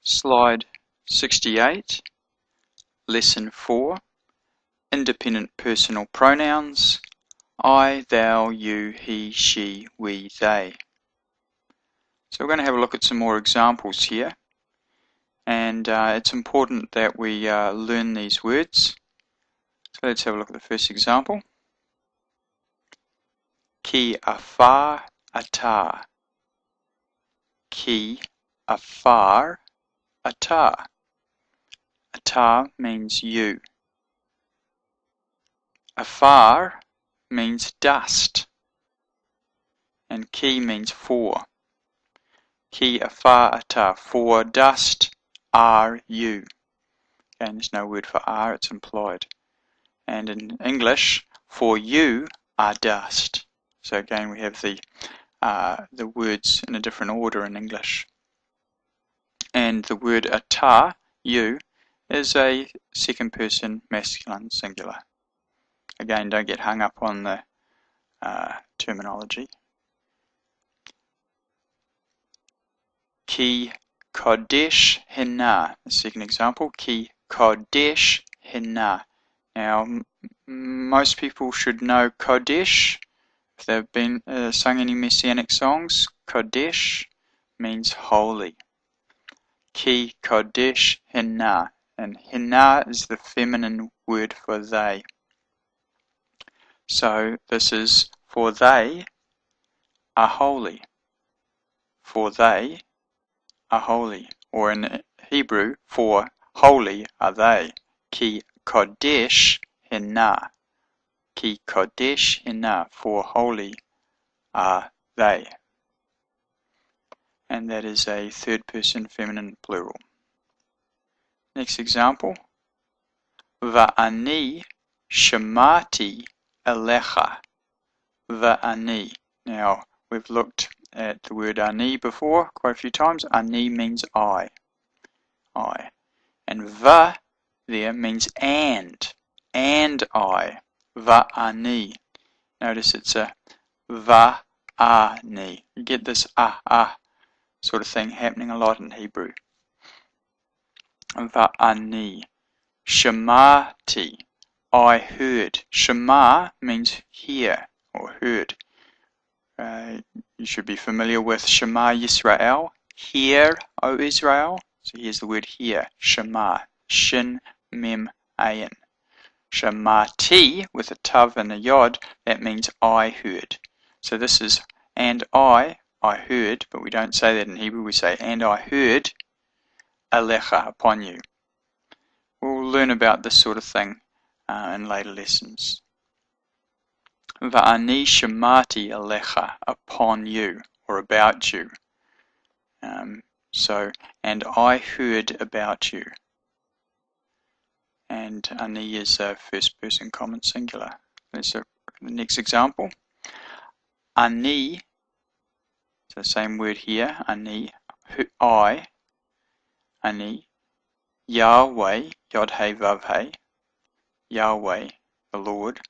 Slide 68, Lesson 4, Independent Personal Pronouns, I, thou, you, he, she, we, they. So we're going to have a look at some more examples here, and it's important that we learn these words. So let's have a look at the first example. Ki afar ata. Ki afar ata. Ata means you. Afar means dust. And ki means for. Ki afar ata. For dust are you. Again, there's no word for are, it's implied. And in English, for you are dust. So again, we have the words in a different order in English. And the word ata, you, is a second person masculine singular. Again, don't get hung up on the terminology. Ki kodesh hina. The second example, ki kodesh hina. Now, most people should know Kodesh. If they've been sung any Messianic songs, Kodesh means holy. Ki Kodesh Hina. And Hina is the feminine word for they. So this is for they are holy. For they are holy. Or in Hebrew, for holy are they. Ki Kodesh Hina. Ki Kodesh Hina. For holy are they. And that is a third person feminine plural. Next example. Va'ani shamati elecha. Va'ani. Now, we've looked at the word ani before quite a few times. Ani means I. And va there means and I. Va'ani. Notice it's a va'ani. You get this sort of thing happening a lot in Hebrew. Va'ani. Shamati. I heard. Shema means hear or heard. You should be familiar with Shema Yisrael. Hear, O Israel. So here's the word hear. Shema. Shin, mem, ayin. Shamati with a tav and a yod. That means I heard. So this is and I heard, but we don't say that in Hebrew. We say and I heard alecha, upon you. We'll learn about this sort of thing in later lessons. Va'ani shamati alecha, upon you, or about you. And I heard about you. And ani is a first person common singular. There's the next example. Ani, so the same word here, ani, I, ani, Yahweh, Yod-Heh, Vav-Heh, Yahweh, the Lord,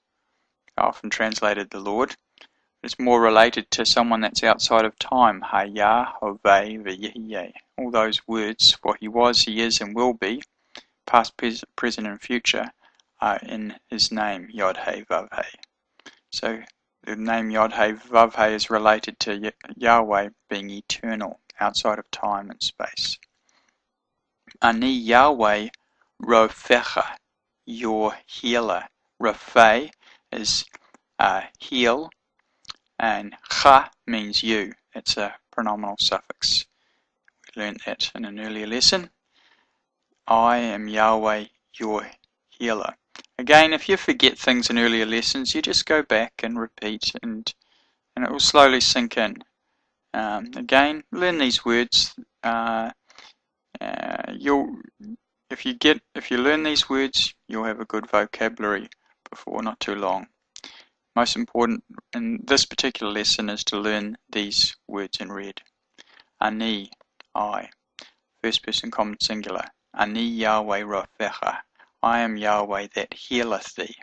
often translated the Lord. It's more related to someone that's outside of time. Ha-Yah, Hoveh, V'Yeh. All those words, for he was, he is, and will be, past, present, and future, are in his name, Yod-Heh, Vav-Heh. So the name Yod-Heh, Vav-Heh is related to Yahweh being eternal, outside of time and space. Ani Yahweh Rofecha, your healer. Rofeh is heal, and cha means you. It's a pronominal suffix. We learned that in an earlier lesson. I am Yahweh, your healer. Again, if you forget things in earlier lessons, you just go back and repeat, and it will slowly sink in. Again, learn these words. If you learn these words, you'll have a good vocabulary before not too long. Most important in this particular lesson is to learn these words in red. Ani, I, first person common singular. Ani Yahweh Rofecha, I am Yahweh that healeth thee.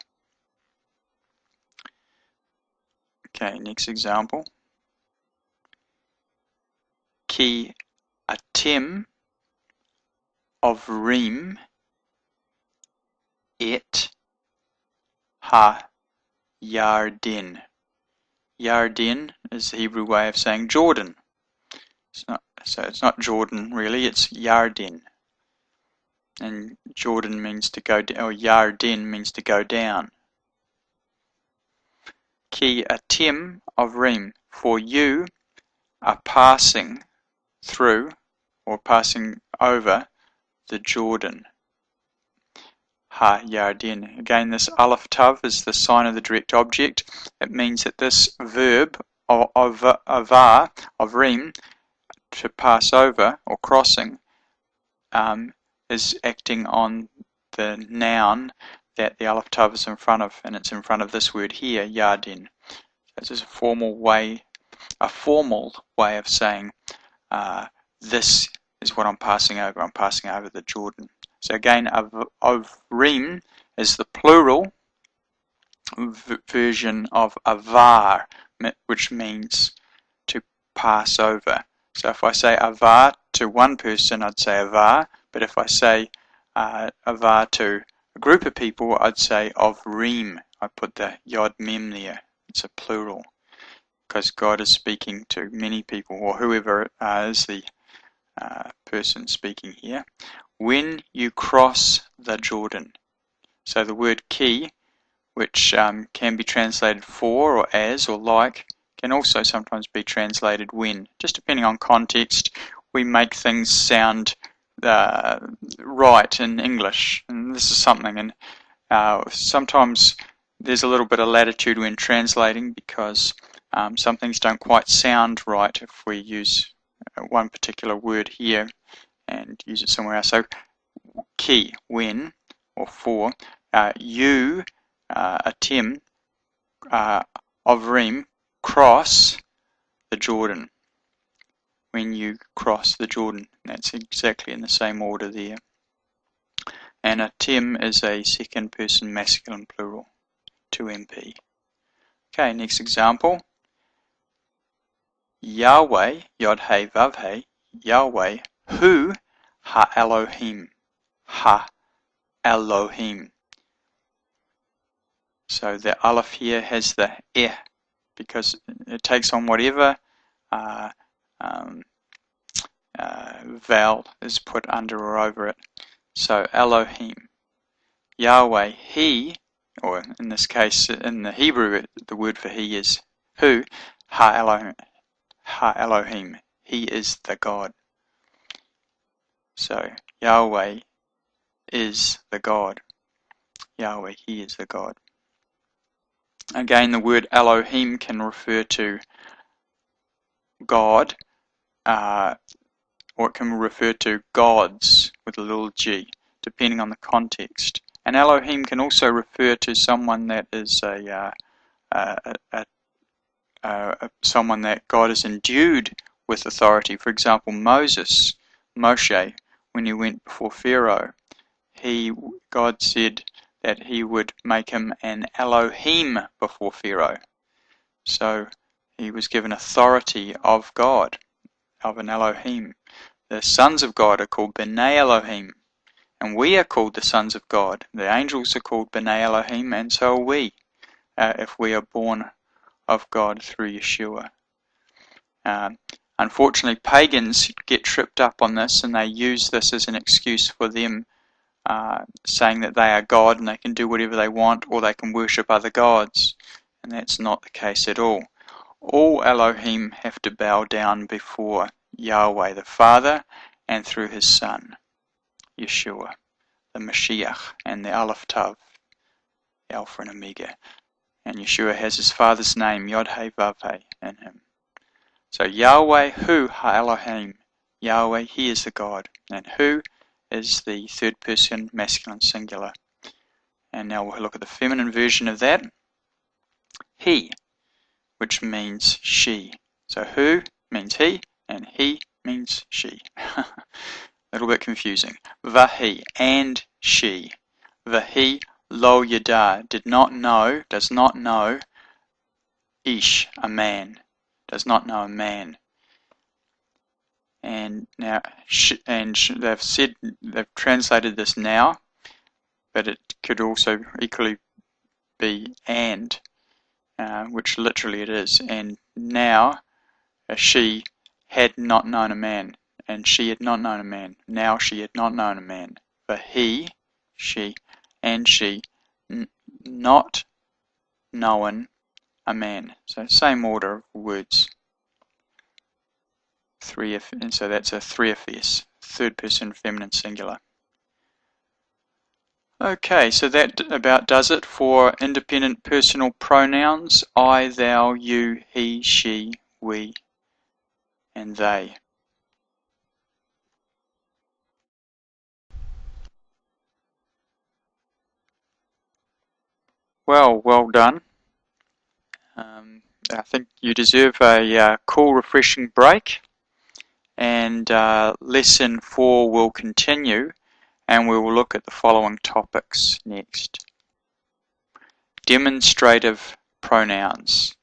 Okay, next example. Ki atim of Reem et ha Yarden. Yarden is the Hebrew way of saying Jordan. It's not Jordan really, it's Yarden. And Jordan means to go down, or Yarden means to go down. Ki atim of Reem, for you are passing through or passing over the Jordan. Ha Yarden. Again, this Aleph Tav is the sign of the direct object. It means that this verb of Reem, to pass over or crossing, is acting on the noun that the Aleph Tav is in front of, and it's in front of this word here, Yarden. This is a formal way of saying this is what I'm passing over. I'm passing over the Jordan. So again, Avrim is the plural version of avar, which means to pass over. So if I say avar to one person, I'd say avar, but if I say avar to a group of people, I'd say avrim. I put the yod mem there. It's a plural because God is speaking to many people, or whoever is the person speaking here. When you cross the Jordan. So the word ki, which can be translated for or as or like, can also sometimes be translated when. Just depending on context, we make things sound right in English. And this is something, and sometimes there's a little bit of latitude when translating because some things don't quite sound right if we use one particular word here and use it somewhere else. So ki, when, or for, you, atim, Avrim, cross the Jordan. When you cross the Jordan, that's exactly in the same order there. And atim is a second person masculine plural, 2MP. Okay, next example. Yahweh, Yod He Vav He, Yahweh, Hu Ha Elohim, Ha Elohim. So the aleph here has the because it takes on whatever vowel is put under or over it. So Elohim, Yahweh, He, or in this case in the Hebrew the word for He is Hu, Ha Elohim, He is the God. So Yahweh is the God. Yahweh, He is the God. Again, the word Elohim can refer to God, or it can refer to gods with a little g, depending on the context. And Elohim can also refer to someone that is someone that God has endued with authority. For example, Moshe, when he went before Pharaoh, God said that He would make him an Elohim before Pharaoh. So he was given authority of God, of an Elohim. The sons of God are called B'nai Elohim, and we are called the sons of God. The angels are called B'nai Elohim, and so are we, if we are born of God through Yeshua. Unfortunately, pagans get tripped up on this, and they use this as an excuse for them saying that they are God and they can do whatever they want, or they can worship other gods. And that's not the case at all. All Elohim have to bow down before Yahweh the Father and through His Son, Yeshua, the Mashiach, and the Aleph Tav, Alpha and Omega. And Yeshua has His Father's name, Yod He Vav He, in Him. So Yahweh, Hu Ha Elohim, Yahweh, He is the God, and Hu is the third person masculine singular. And now we'll look at the feminine version of that. He, which means she. So Hu means he, and he means she. A little bit confusing. Vahi, and she. Vahi lo yada, did not know, does not know. Ish, a man, does not know a man. And now, they've translated this now, but it could also equally be and, which literally it is. And now, she had not known a man, and she had not known a man. Now she had not known a man. For he, she, and she, not known a man. So same order of words. And so that's a 3FS, third person feminine singular. Okay, so that about does it for independent personal pronouns. I, thou, you, he, she, we, and they. Well done. I think you deserve a cool, refreshing break, and lesson 4 will continue, and we will look at the following topics next. Demonstrative pronouns.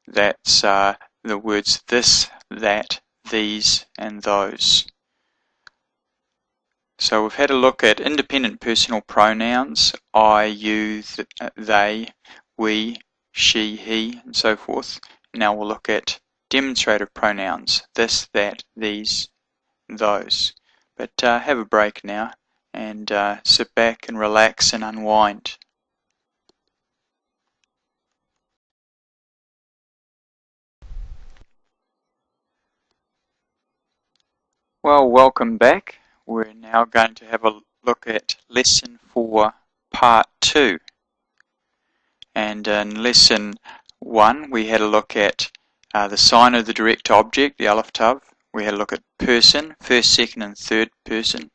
That's the words this, that, these, and those. So we've had a look at independent personal pronouns, I, you, they, we, she, he, and so forth. Now we'll look at demonstrative pronouns, this, that, these, those. But have a break now and sit back and relax and unwind. Well, welcome back. We're now going to have a look at lesson 4, part 2. And in lesson 1, we had a look at the sign of the direct object, the Aleph Tav. We had a look at person, first, second, and third person.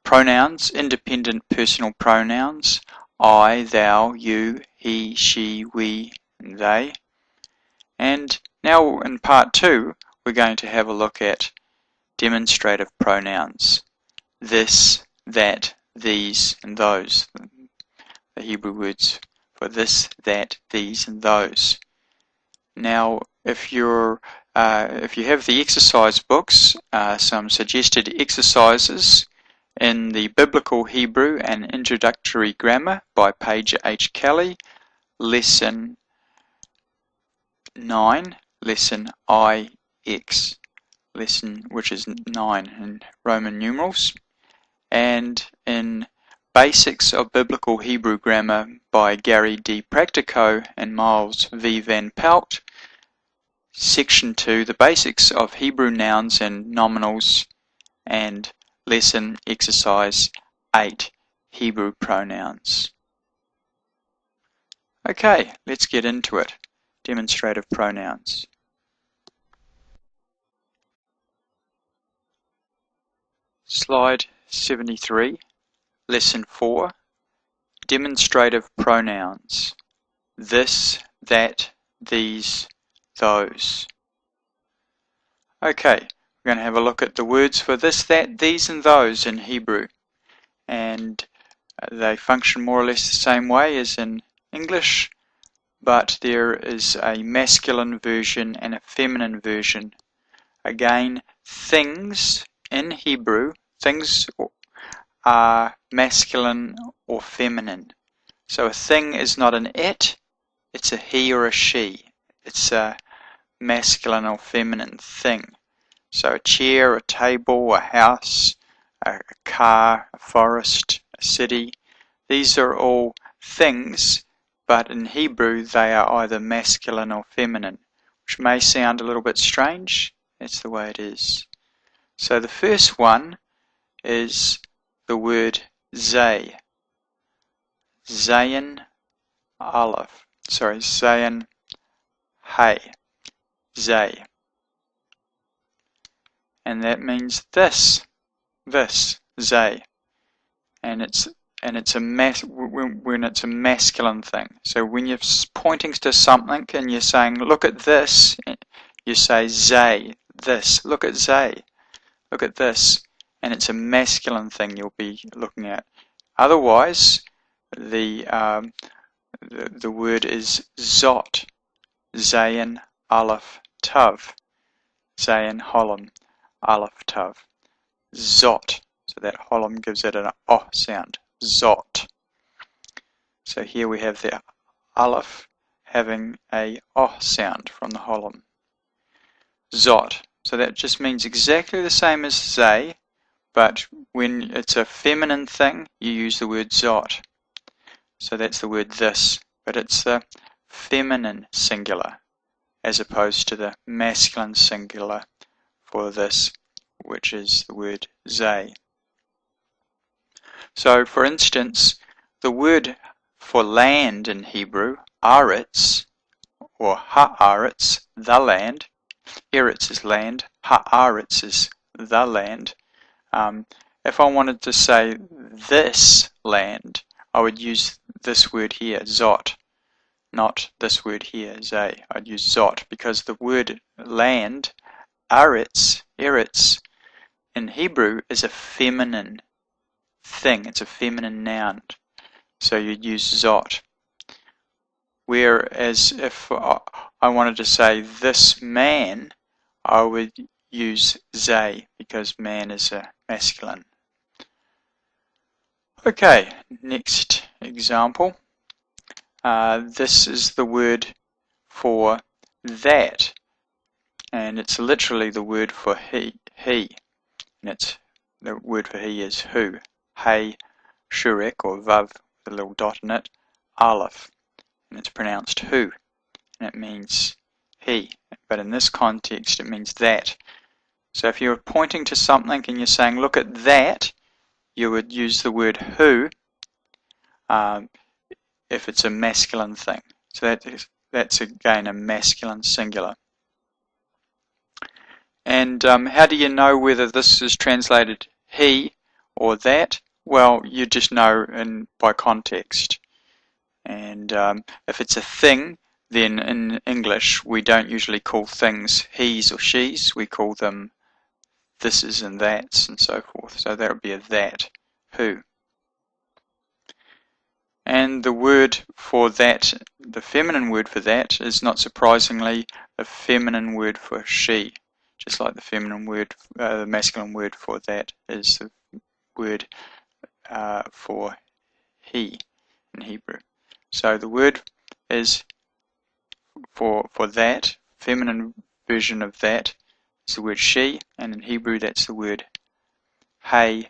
Pronouns, independent personal pronouns, I, thou, you, he, she, we, and they. And now in part 2, we're going to have a look at demonstrative pronouns, this, that, these, and those. The Hebrew words for this, that, these, and those. Now, if you have the exercise books, some suggested exercises in the Biblical Hebrew and Introductory Grammar by Paige H. Kelly, lesson 9, lesson IX, lesson which is 9 in Roman numerals, and in Basics of Biblical Hebrew Grammar by Gary D. Practico and Miles V. Van Pelt, section 2, the basics of Hebrew nouns and nominals, and lesson exercise 8, Hebrew pronouns. Okay, let's get into it. Demonstrative pronouns. Slide 73, lesson 4, demonstrative pronouns. This, that, these, those. Okay, we're going to have a look at the words for this, that, these, and those in Hebrew. And they function more or less the same way as in English, but there is a masculine version and a feminine version. Again, things in Hebrew, things are masculine or feminine. So a thing is not an it, it's a he or a she. It's a masculine or feminine thing. So a chair, a table, a house, a car, a forest, a city. These are all things, but in Hebrew they are either masculine or feminine, which may sound a little bit strange. That's the way it is. So the first one is the word zay. Zayin Aleph. Sorry, Zayin Hey. Zay. And that means this, zay. And it's a when it's a masculine thing. So when you're pointing to something and you're saying, look at this, you say zay, this. Look at zay. Look at this. And it's a masculine thing you'll be looking at. Otherwise, the word is zot. Zayin Aleph Tav. Zayin Holem Aleph Tav. Zot. So that holem gives it an oh sound. Zot. So here we have the Aleph having a oh sound from the holem. Zot. So that just means exactly the same as zay, but when it's a feminine thing, you use the word zot. So that's the word this, but it's the feminine singular as opposed to the masculine singular for this, which is the word zay. So for instance, the word for land in Hebrew, aretz, or haaretz, the land. Eretz is land, haaretz is the land. If I wanted to say this land, I would use this word here, zot. not this word here, zay. I'd use zot, because the word land, aretz, in Hebrew is a feminine thing. It's a feminine noun. So you'd use zot. Whereas if I wanted to say this man, I would use zay, because man is a masculine. Okay, next example. This is the word for that, and it's literally the word for he, and it's the word for he is who. Hey, shurek, or vav with a little dot in it, aleph, and it's pronounced who, and it means he, but in this context it means that. So if you're pointing to something and you're saying look at that, you would use the word who if it's a masculine thing. So that's again a masculine singular. And how do you know whether this is translated he or that? Well, you just know by context. And if it's a thing, then in English we don't usually call things he's or she's. We call them thises and that's and so forth. So that would be a that, who. And the word for that, the feminine word for that, is not surprisingly the feminine word for she. Just like the feminine word, the masculine word for that is the word for he in Hebrew. So the word is for that, feminine version of that is the word she, and in Hebrew that's the word hey,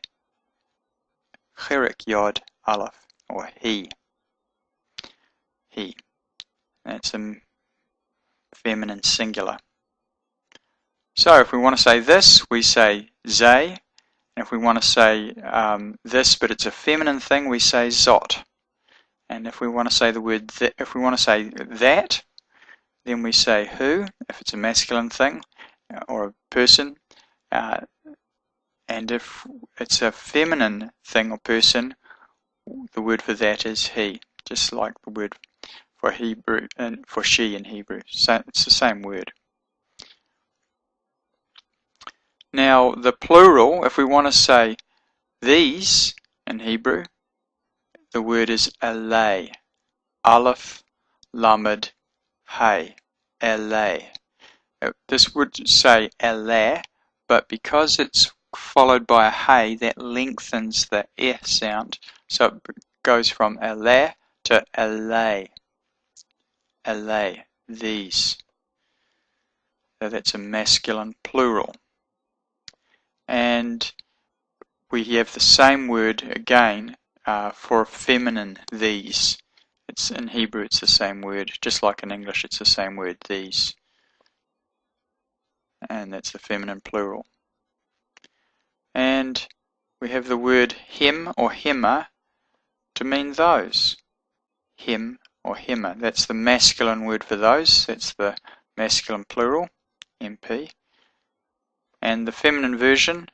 cherek yod aleph, or he. He. That's a feminine singular. So if we want to say this, we say zay. And if we want to say this, but it's a feminine thing, we say zot. And if we want to say the word if we want to say that, then we say who, if it's a masculine thing or a person. And if it's a feminine thing or person, the word for that is he, just like the word for Hebrew and for she in Hebrew. So it's the same word. Now the plural, if we want to say these in Hebrew, the word is elay. Aleph, lamed, hey. Elay. This would say elay, but because it's followed by a hey, that lengthens the eh sound. So it goes from elay to elay. Elay, these. So that's a masculine plural. And we have the same word again for feminine, these. It's in Hebrew it's the same word, just like in English it's the same word, these. And that's the feminine plural. And we have the word him or hema to mean those. Him or hema, that's the masculine word for those, that's the masculine plural, MP. And the feminine version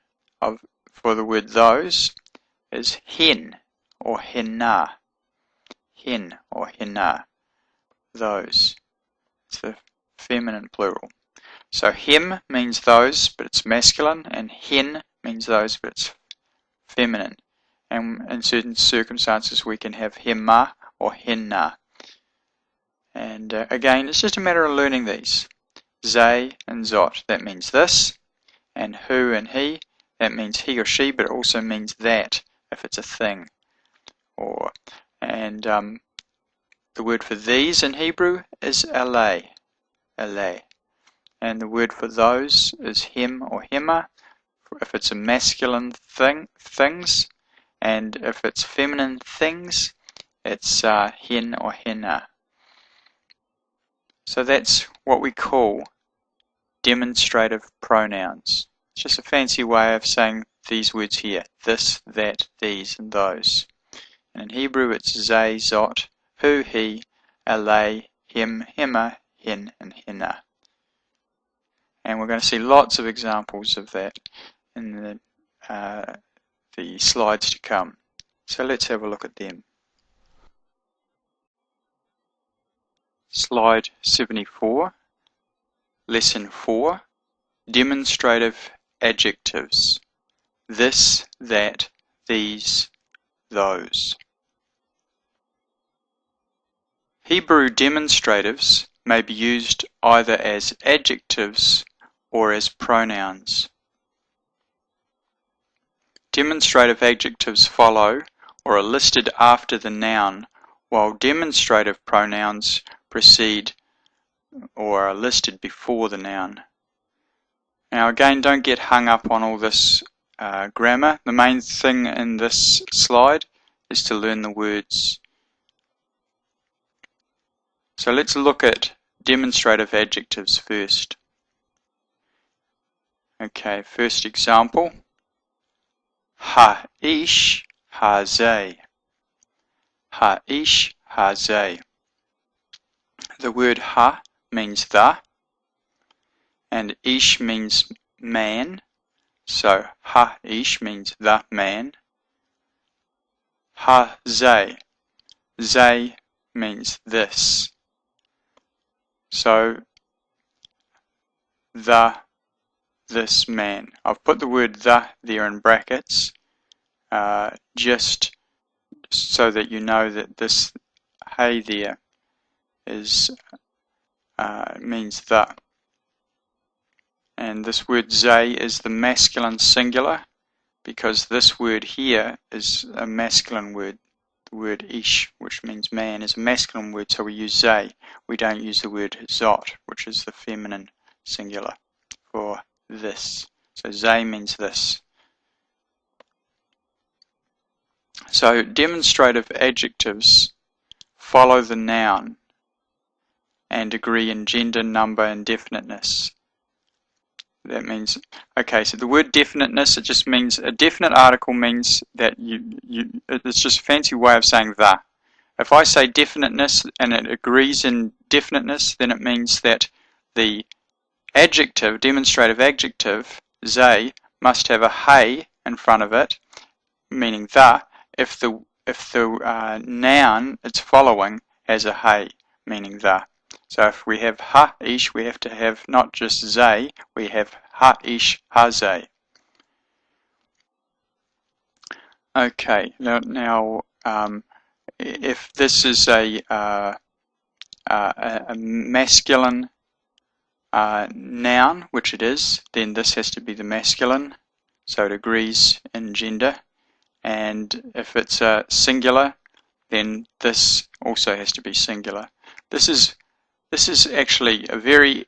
for the word those is hen or henna. Hen or henna, those. It's the feminine plural. So him means those, but it's masculine, and hen means those, but it's feminine. And in certain circumstances we can have hema or henna. And again, it's just a matter of learning these. Zay and zot, that means this. And who and he, that means he or she, but it also means that if it's a thing. And the word for these in Hebrew is elay. Elay. And the word for those is hem or hema, if it's a masculine things, and if it's feminine things, it's hen or henna. So that's what we call demonstrative pronouns. It's just a fancy way of saying these words here: this, that, these, and those. And in Hebrew it's zay, zot, who, he, elay, him, hema, hen, and henna. And we're going to see lots of examples of that in the slides to come. So let's have a look at them. Slide 74, Lesson 4, Demonstrative Adjectives. This, that, these, those. Hebrew demonstratives may be used either as adjectives or as pronouns. Demonstrative adjectives follow or are listed after the noun, while demonstrative pronouns precede or are listed before the noun. Now again, don't get hung up on all this grammar. The main thing in this slide is to learn the words. So let's look at demonstrative adjectives first. Okay, first example. Ha'ish hazeh. Ha'ish hazeh. The word ha means the, and ish means man. So ha'ish means the man. Hazeh. Zeh means this. So this man. I've put the word the there in brackets just so that you know that this hey there is means the. And this word zeh is the masculine singular because this word here is a masculine word. The word ish, which means man, is a masculine word, so we use zeh. We don't use the word zot, which is the feminine singular for this. So zeh means this. So demonstrative adjectives follow the noun and agree in gender, number, and definiteness. That means, okay, so the word definiteness, it just means, a definite article means that it's just a fancy way of saying the. If I say definiteness and it agrees in definiteness, then it means that the adjective, demonstrative adjective, zeh, must have a hey in front of it, meaning the, if the noun it's following has a hey, meaning the. So if we have ha'ish, we have to have not just zeh, we have ha'ish hazeh. Okay, now if this is a masculine noun, which it is, then this has to be the masculine, so it agrees in gender. And if it's a singular, then this also has to be singular. This is actually a very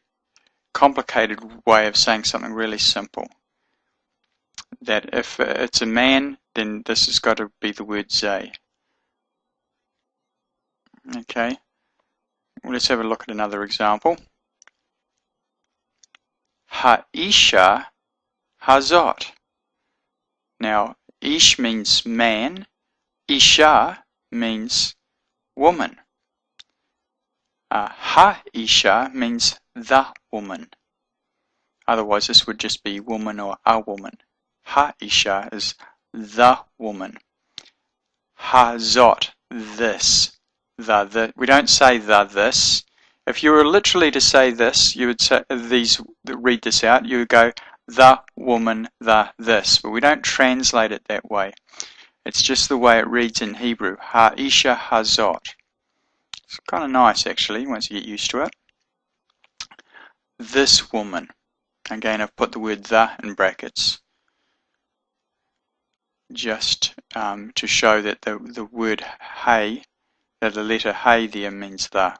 complicated way of saying something really simple. That if it's a man, then this has got to be the word zeh. Okay, well, let's have a look at another example. Ha'isha hazot. Now, ish means man, isha means woman. Ha'isha means the woman. Otherwise, this would just be woman or a woman. Ha'isha is the woman. Hazot, this. The. We don't say this. If you were literally to say this, you would say read this out. You would go the woman, this. But we don't translate it that way. It's just the way it reads in Hebrew. Ha'isha hazot. It's kind of nice actually once you get used to it. This woman. Again, I've put the word the in brackets just to show that the word hey, that the letter hey there means the.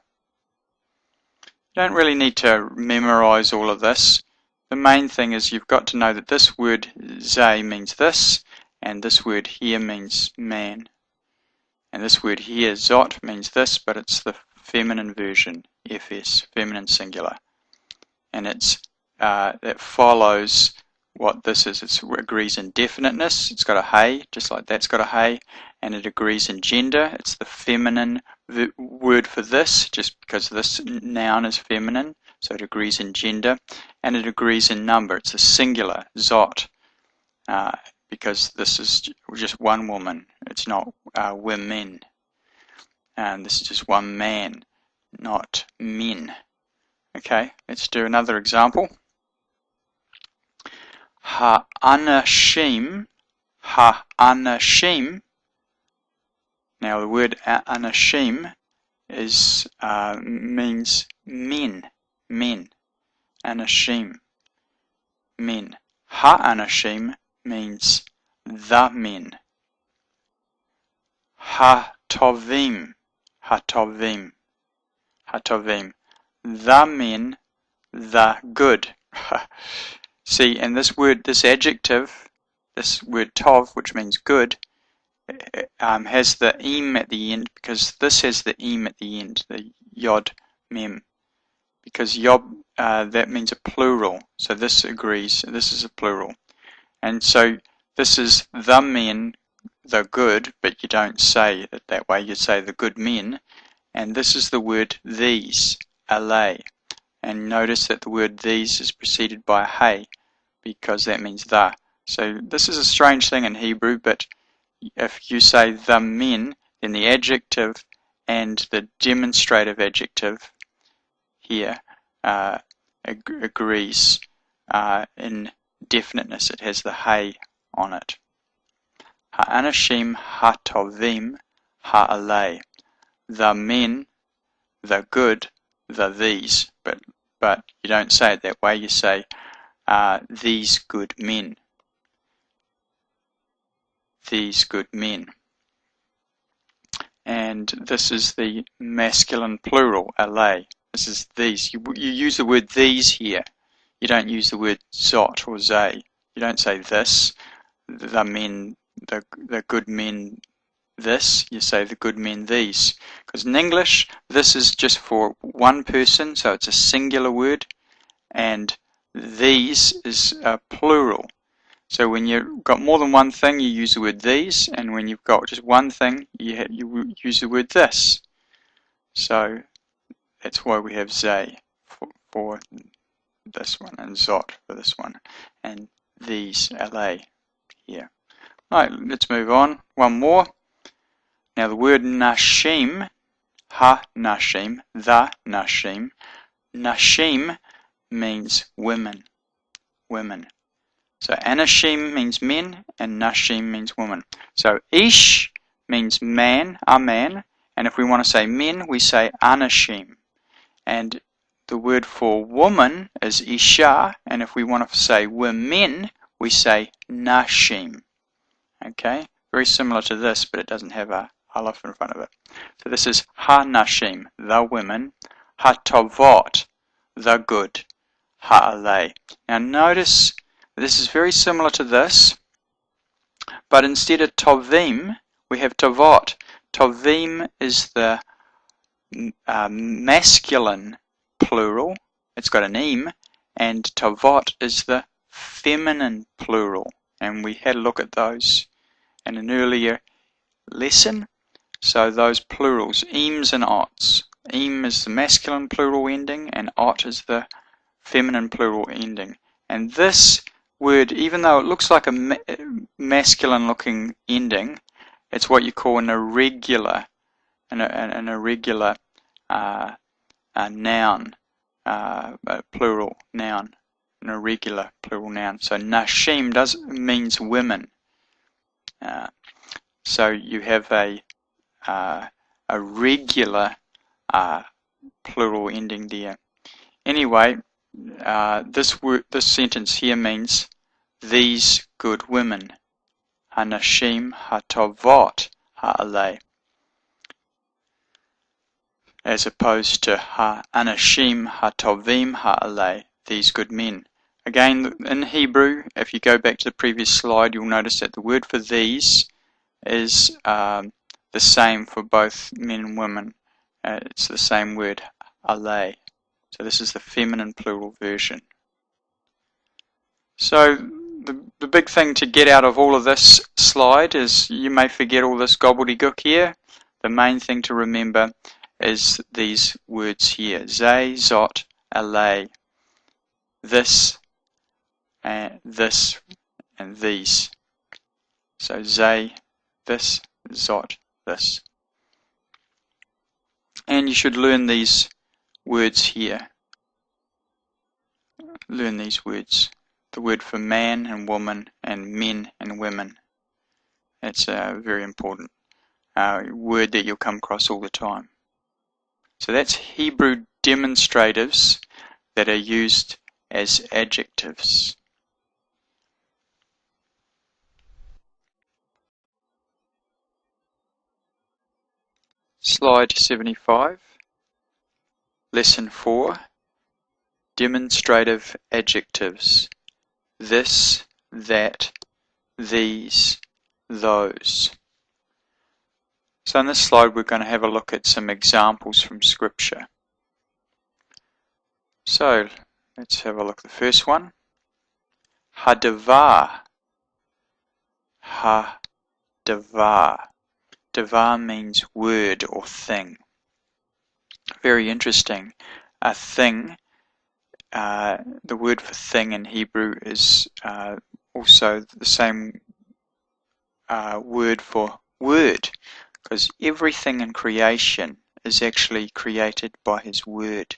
You don't really need to memorize all of this. The main thing is you've got to know that this word zeh means this, and this word here means man. And this word here, zot, means this, but it's the feminine version, fs, feminine singular. And it's that follows what this is. It agrees in definiteness. It's got a hey, just like that's got a hey, and it agrees in gender. It's the feminine word for this, just because this noun is feminine, so it agrees in gender, and it agrees in number. It's a singular, zot, because this is just one woman. It's not women, and this is just one man. not men. Okay, let's do another example. Ha'anashim, ha'anashim. Now the word anashim is means men, men. Anashim, men. Ha'anashim means the men. Hatovim, hatovim, hatovim. The men, the good. See, and this word, this adjective, this word tov, which means good, has the im at the end, because this has the im at the end, the yod mem. Because yob, that means a plural, so this agrees, this is a plural. And so this is the men, the good, but you don't say it that way, you say the good men. And this is the word these, alay. And notice that the word these is preceded by a hey, because that means the. So this is a strange thing in Hebrew, but if you say the men, then the adjective and the demonstrative adjective here agrees in definiteness. It has the hey on it. Ha'anashim hatovim ha'alei. The men, the good, the these. But you don't say it that way. You say these good men. These good men. And this is the masculine plural, alei. This is these. You use the word these here. You don't use the word zot or zay. You don't say this, the men, the good men, this. You say the good men, these. Because in English, this is just for one person, so it's a singular word, and these is a plural. So when you've got more than one thing, you use the word these, and when you've got just one thing, you use the word this. So that's why we have zay for this one, and zot for this one, and these, la, here. Alright, let's move on. One more. Now the word nashim, ha-nashim, the nashim. Nashim means women, women. So anashim means men, and nashim means woman. So ish means man, a man, and if we want to say men, we say anashim. And the word for woman is isha, and if we want to say women, we say nashim. Okay, very similar to this, but it doesn't have a aleph in front of it. So this is ha-nashim, the women, ha-tovot, the good, ha-alei. Now notice this is very similar to this, but instead of tovim, we have tovot. Tovim is the masculine plural, it's got an im, and tovot is the feminine plural. And we had a look at those in an earlier lesson. So those plurals, ims and ots. Im is the masculine plural ending, and ot is the feminine plural ending. And this word, even though it looks like a masculine looking ending, it's what you call an irregular, an irregular noun, plural noun, an irregular plural noun. So nashim means women. So you have a regular plural ending there. Anyway, this sentence here means these good women. Hanashim hatovot ha'alei. As opposed to ha'anashim hatovim ha'alei, these good men. Again, in Hebrew, if you go back to the previous slide, you'll notice that the word for these is the same for both men and women. It's the same word, alei. So this is the feminine plural version. So the big thing to get out of all of this slide is you may forget all this gobbledygook here. The main thing to remember is these words here, zay, zot, alei, this, and these. So zay, this, zot, this. And you should learn these words here. Learn these words. The word for man and woman and men and women. It's a very important word that you'll come across all the time. So that's Hebrew demonstratives that are used as adjectives. Slide 75. Lesson 4. Demonstrative adjectives. This, that, these, those. So in this slide we're going to have a look at some examples from Scripture. So let's have a look at the first one. Hadavar. Hadavar. Davar means word or thing. Very interesting. A thing, the word for thing in Hebrew is also the same word for word, because everything in creation is actually created by His word.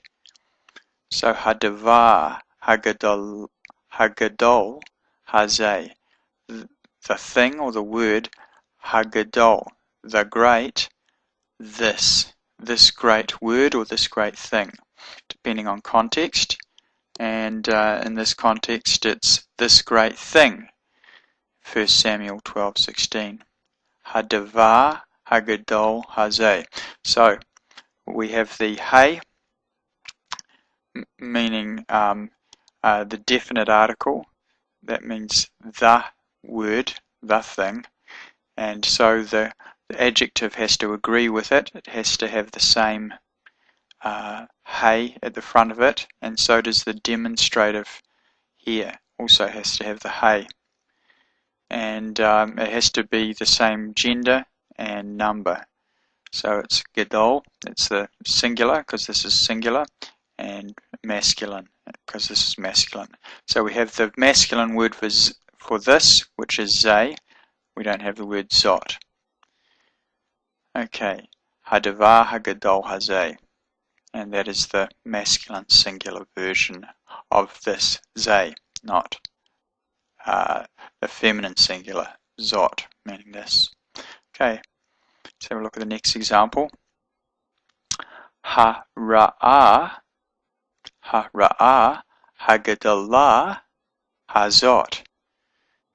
So Hadavar, Hagadol, Hazeh, the thing or the word, Hagadol, the great, this great word or this great thing, depending on context. And in this context, it's this great thing. 1 Samuel 12:16. Hadavar Hagadol Hazeh. So we have the hey, meaning the definite article. That means the word, the thing. And so the adjective has to agree with it. It has to have the same hey at the front of it, and so does the demonstrative here. Also has to have the hey. And it has to be the same gender and number. So it's gadol, it's the singular because this is singular, and masculine because this is masculine. So we have the masculine word for this, which is zeh. We don't have the word zot. Okay, hadavar hagadol hazeh, and that is the masculine singular version of this zeh, not the feminine singular zot, meaning this. Okay, let's have a look at the next example. Ha-ra'ah hagadalah hazot.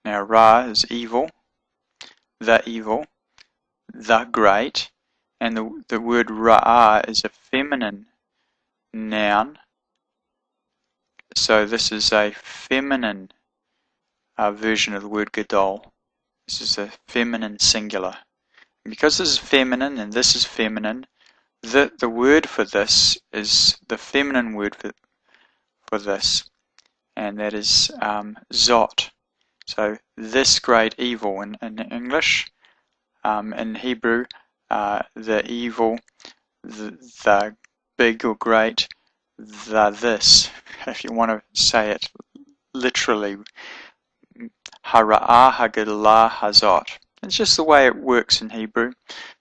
Now ra is evil, the great, and the word ra'ah is a feminine noun. So this is a feminine version of the word gadol. This is a feminine singular. And because this is feminine and this is feminine, the word for this is the feminine word for this, and that is zot. So this great evil in English. In Hebrew, the evil, the big or great, the this, if you want to say it literally, hara'ah hagadalah hazot. It's just the way it works in Hebrew.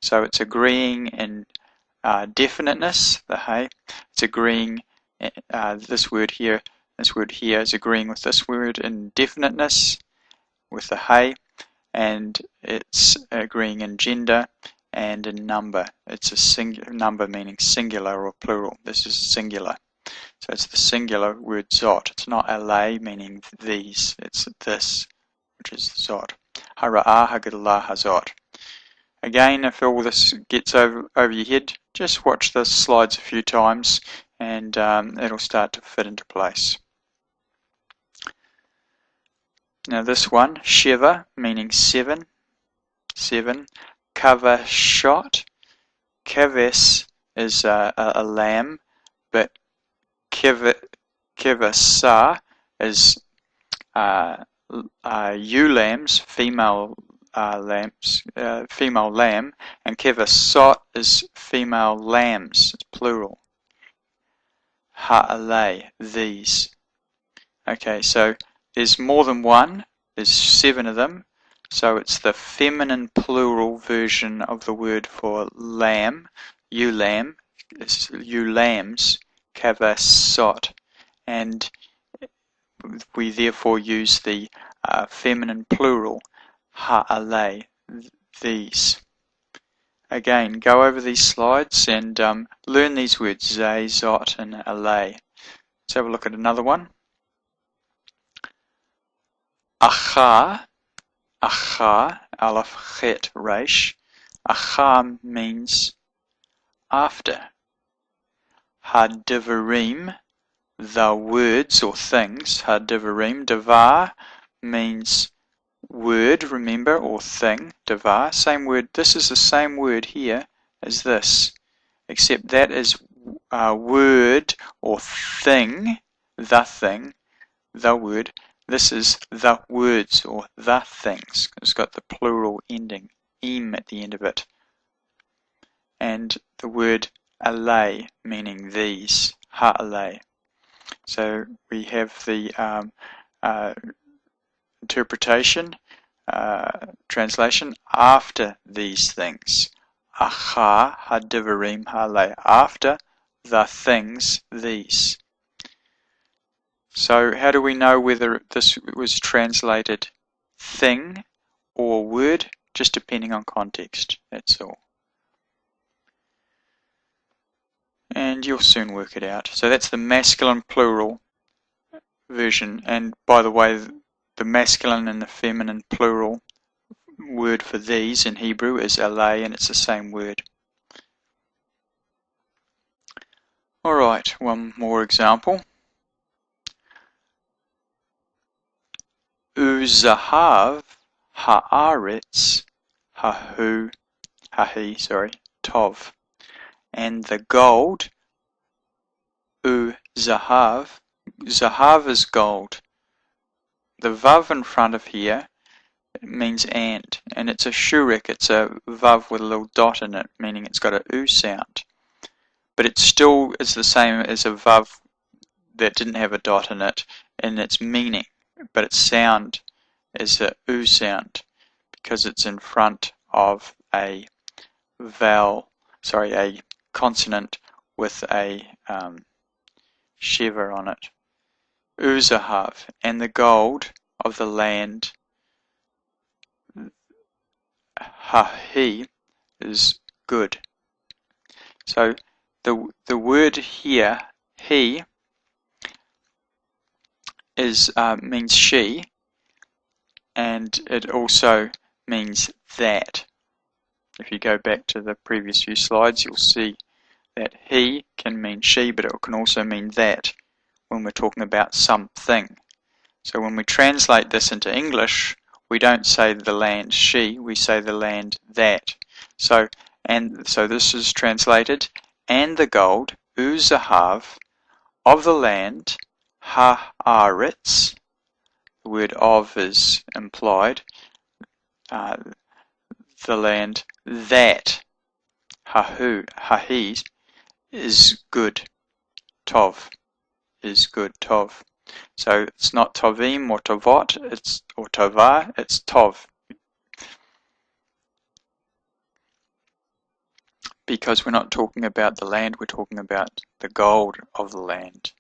So it's agreeing in definiteness, the hey. It's agreeing, this word here is agreeing with this word in definiteness, with the hey. And it's agreeing in gender and in number. It's a number meaning singular or plural. This is singular. So it's the singular word zot. It's not alay meaning these. It's this, which is zot. Hara'ah hagadalah hazot. Again, if all this gets over your head, just watch the slides a few times and it'll start to fit into place. Now this one, Sheva, meaning seven. Kavashot. Kaves is a lamb, but Kevasa is ewe lambs, female lamb, and Kevasot is female lambs, it's plural. Ha'alei, these. Okay, so there's more than one, there's 7 of them, so it's the feminine plural version of the word for lamb, ewe lamb, you lambs, kavasot, and we therefore use the feminine plural, ha'alei, these. Again, go over these slides and learn these words, zay, zot, and alei. Let's have a look at another one. Acha, aleph, chet, resh. Acha means after. Hadivarim, the words or things. Hadivarim, davar means word, remember, or thing. Davar, same word. This is the same word here as this, except that is word or thing, the word. This is the words or the things. It's got the plural ending, im at the end of it. And the word alei, meaning these, ha'alei. So we have the interpretation, translation, after these things. Acha hadivarim ha'alei, after the things, these. So how do we know whether this was translated thing or word? Just depending on context, that's all. And you'll soon work it out. So that's the masculine plural version. And by the way, the masculine and the feminine plural word for these in Hebrew is alei, and it's the same word. Alright, one more example. Uzahav haaretz hahi, tov. And the gold, zahav, zahav is gold. The vav in front of here means and it's a shurek, it's a vav with a little dot in it, meaning it's got a u sound. But it still is the same as a vav that didn't have a dot in it in its meaning, but its sound is a u sound because it's in front of a vowel, a consonant with a shiva on it. Uzahav, and the gold of the land, hahi, is good. So the word here, he, is means she, and it also means that. If you go back to the previous few slides, you'll see that he can mean she, but it can also mean that when we're talking about something. So when we translate this into English, we don't say the land she, we say the land that. So this is translated, and the gold, uzahav, of the land, haaretz, the word of is implied, the land that, hahi, is good, tov, is good, tov. So it's not tovim or tovot, or tovar, it's tov. Because we're not talking about the land, we're talking about the gold of the land.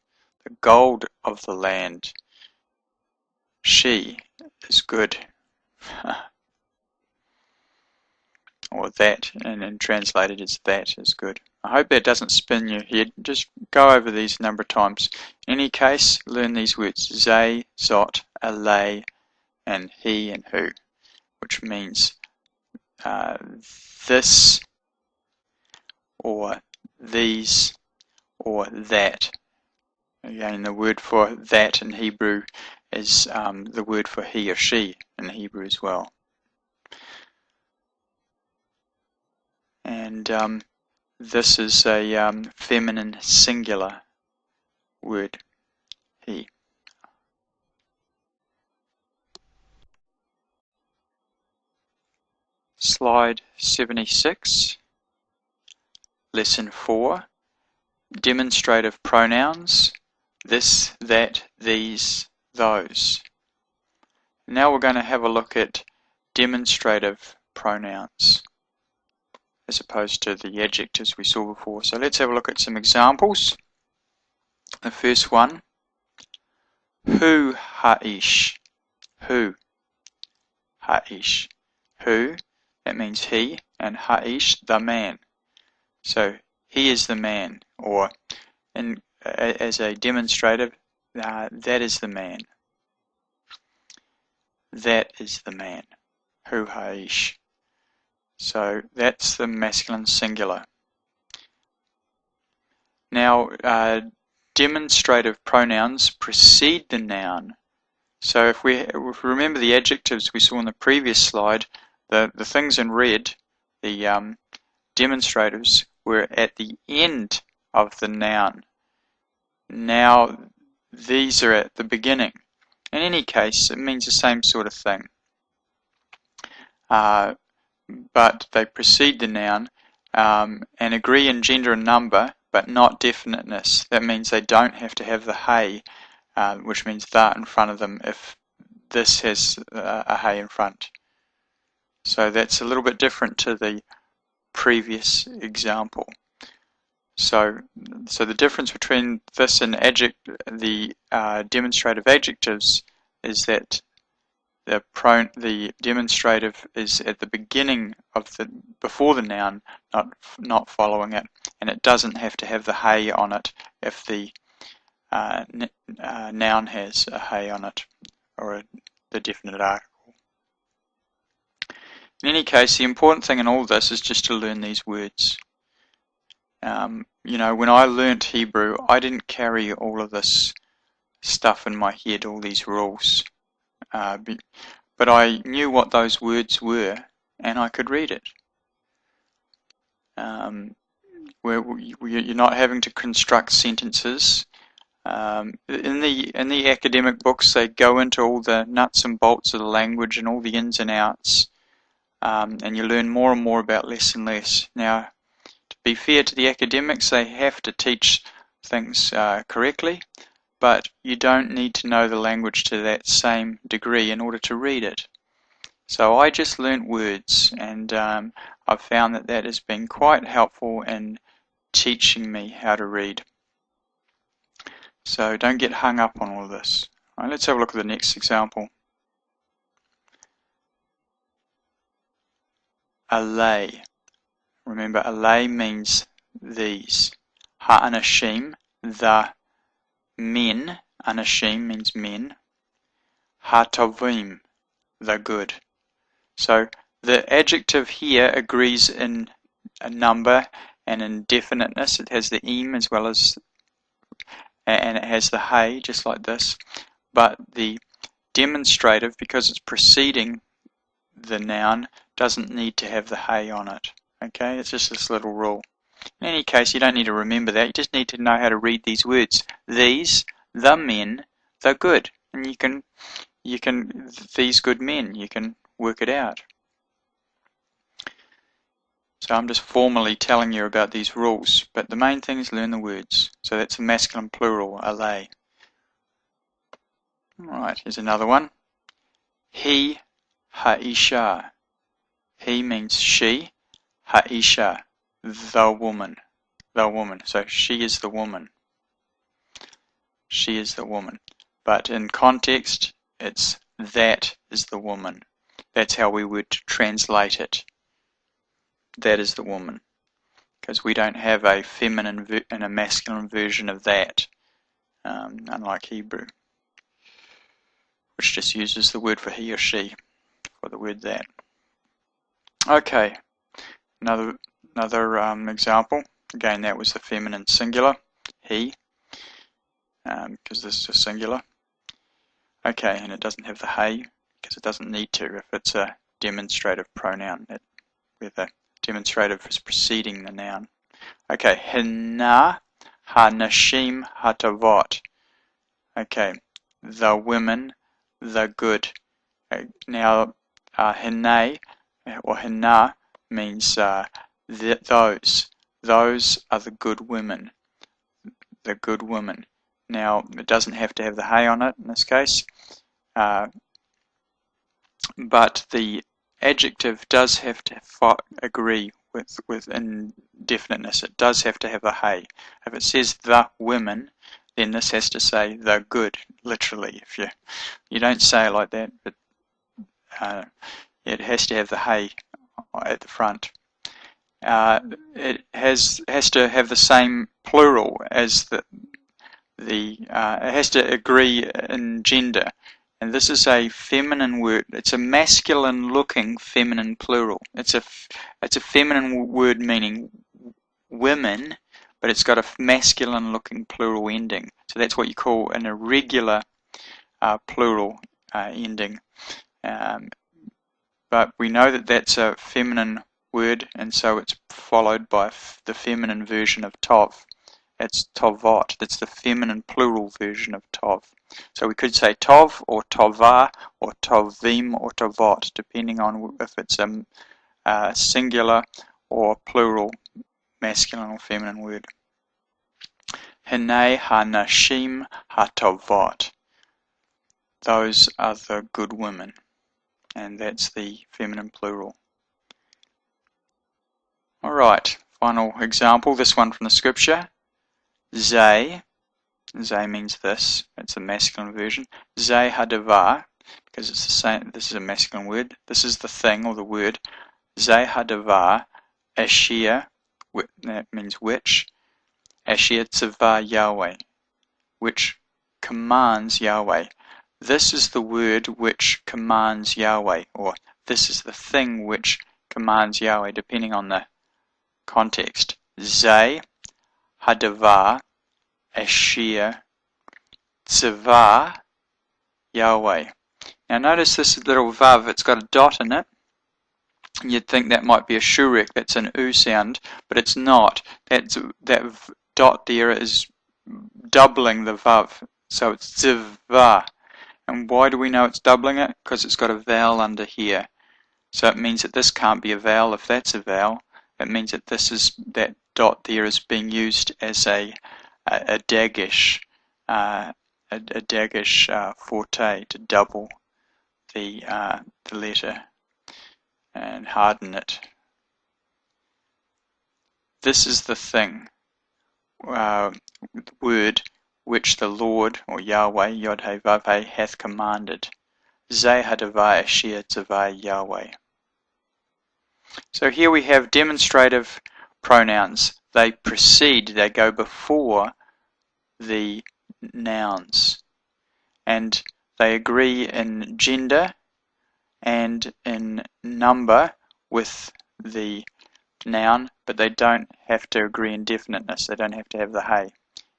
The gold of the land, she, is good. Or that, and then translated as that is good. I hope that doesn't spin your head. Just go over these a number of times. In any case, learn these words, zay, zot, alei, and he and who, which means this, or these, or that. Again, the word for that in Hebrew is the word for he or she in Hebrew as well. And this is a feminine singular word, he. Slide 76, Lesson 4, Demonstrative pronouns, this, that, these, those. Now we're going to have a look at demonstrative pronouns. as opposed to the adjectives we saw before. So let's have a look at some examples. The first one, hu ha'ish. Hu ha'ish. Hu, that means he, and ha'ish, the man. So he is the man, or as a demonstrative, that is the man. That is the man. Hu ha'ish. So that's the masculine singular. Now, demonstrative pronouns precede the noun. So if we remember the adjectives we saw in the previous slide, the things in red, the demonstratives, were at the end of the noun. Now these are at the beginning. In any case, it means the same sort of thing. But they precede the noun and agree in gender and number, but not definiteness. That means they don't have to have the hey, which means that in front of them if this has a hey in front. So that's a little bit different to the previous example. So the difference between this and the demonstrative adjectives is that the demonstrative is at the beginning of before the noun, not following it, and it doesn't have to have the hey on it if the noun has a hey on it, or the definite article. In any case, the important thing in all this is just to learn these words. You know, when I learnt Hebrew, I didn't carry all of this stuff in my head, all these rules. But I knew what those words were, and I could read it. Where you're not having to construct sentences. In the academic books, they go into all the nuts and bolts of the language and all the ins and outs, and you learn more and more about less and less. Now, to be fair to the academics, they have to teach things correctly, but you don't need to know the language to that same degree in order to read it. So I just learnt words, and I've found that has been quite helpful in teaching me how to read. So don't get hung up on all of this. All right, let's have a look at the next example. Alay. Remember, alay means these. Ha'anashim, the men. Anashim means men. Ha'tovim, the good. So the adjective here agrees in a number and in definiteness. It has the im as well as, and it has the hey, just like this. But the demonstrative, because it's preceding the noun, doesn't need to have the hey on it. Okay, it's just this little rule. In any case, you don't need to remember that. You just need to know how to read these words. These, the men, the good. And you can, these good men, you can work it out. So I'm just formally telling you about these rules, but the main thing is learn the words. So that's a masculine plural, alay. Alright, here's another one. He, ha'isha. He means she, ha'isha, the woman. The woman. So she is the woman. She is the woman. But in context, it's that is the woman. That's how we would translate it. That is the woman. Because we don't have a feminine and a masculine version of that, unlike Hebrew, which just uses the word for he or she for the word that. Okay, another example. Again, that was the feminine singular, he, because this is a singular. Okay, and it doesn't have the hey, because it doesn't need to if it's a demonstrative pronoun, where the demonstrative is preceding the noun. Okay, hina hanashim hatavot. Okay, the women, the good. Okay, now, hine or hina means those. Those are the good women. The good women. Now, it doesn't have to have the hey on it in this case, but the adjective does have to agree with indefiniteness. It does have to have a hey. If it says the women, then this has to say the good, literally. If you don't say it like that, but it has to have the hey at the front. It has to have the same plural as it has to agree in gender. And this is a feminine word. It's a masculine-looking feminine plural. It's a feminine word meaning women, but it's got a masculine-looking plural ending. So that's what you call an irregular plural ending. But we know that that's a feminine word, and so it's followed by the feminine version of tov. It's tovot. That's the feminine plural version of tov. So we could say tov or tovah or tovim or tovot, depending on if it's a singular or plural, masculine or feminine word. Hinei hanashim hatovot. Those are the good women, and that's the feminine plural. Alright, final example, this one from the scripture. Zay means this, it's a masculine version. Zay hadavar, because it's the same, this is a masculine word. This is the thing or the word. Zay hadavar asher, that means which. Asher tzava Yahweh, which commands Yahweh. This is the word which commands Yahweh, or this is the thing which commands Yahweh, depending on the context. Zay hadavar asher tzava Yahweh. Now notice this little vav, it's got a dot in it. You'd think that might be a shurek, that's an u sound, but it's not. That dot there is doubling the vav, so it's tzava. And why do we know it's doubling it? Because it's got a vowel under here. So it means that this can't be a vowel. If that's a vowel, it means that that dot there is being used as a dagish forte to double the letter and harden it. This is the thing, word which the Lord, or Yahweh, Yod-Heh-Vav-Heh, hath commanded. Zeh hadavai asher tzavai Yahweh. So here we have demonstrative pronouns. They precede, they go before the nouns. And they agree in gender and in number with the noun, but they don't have to agree in definiteness. They don't have to have the hey.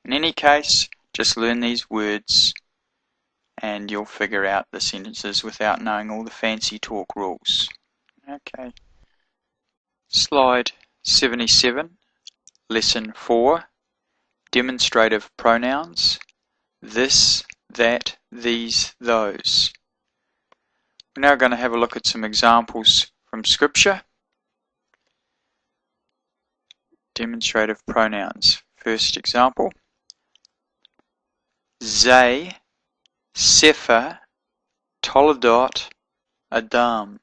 In any case, just learn these words and you'll figure out the sentences without knowing all the fancy talk rules. Okay. Slide 77, Lesson 4, Demonstrative Pronouns. This, that, these, those. We're now going to have a look at some examples from Scripture. Demonstrative pronouns. First example. Zay, Sefer, Toledot, Adam.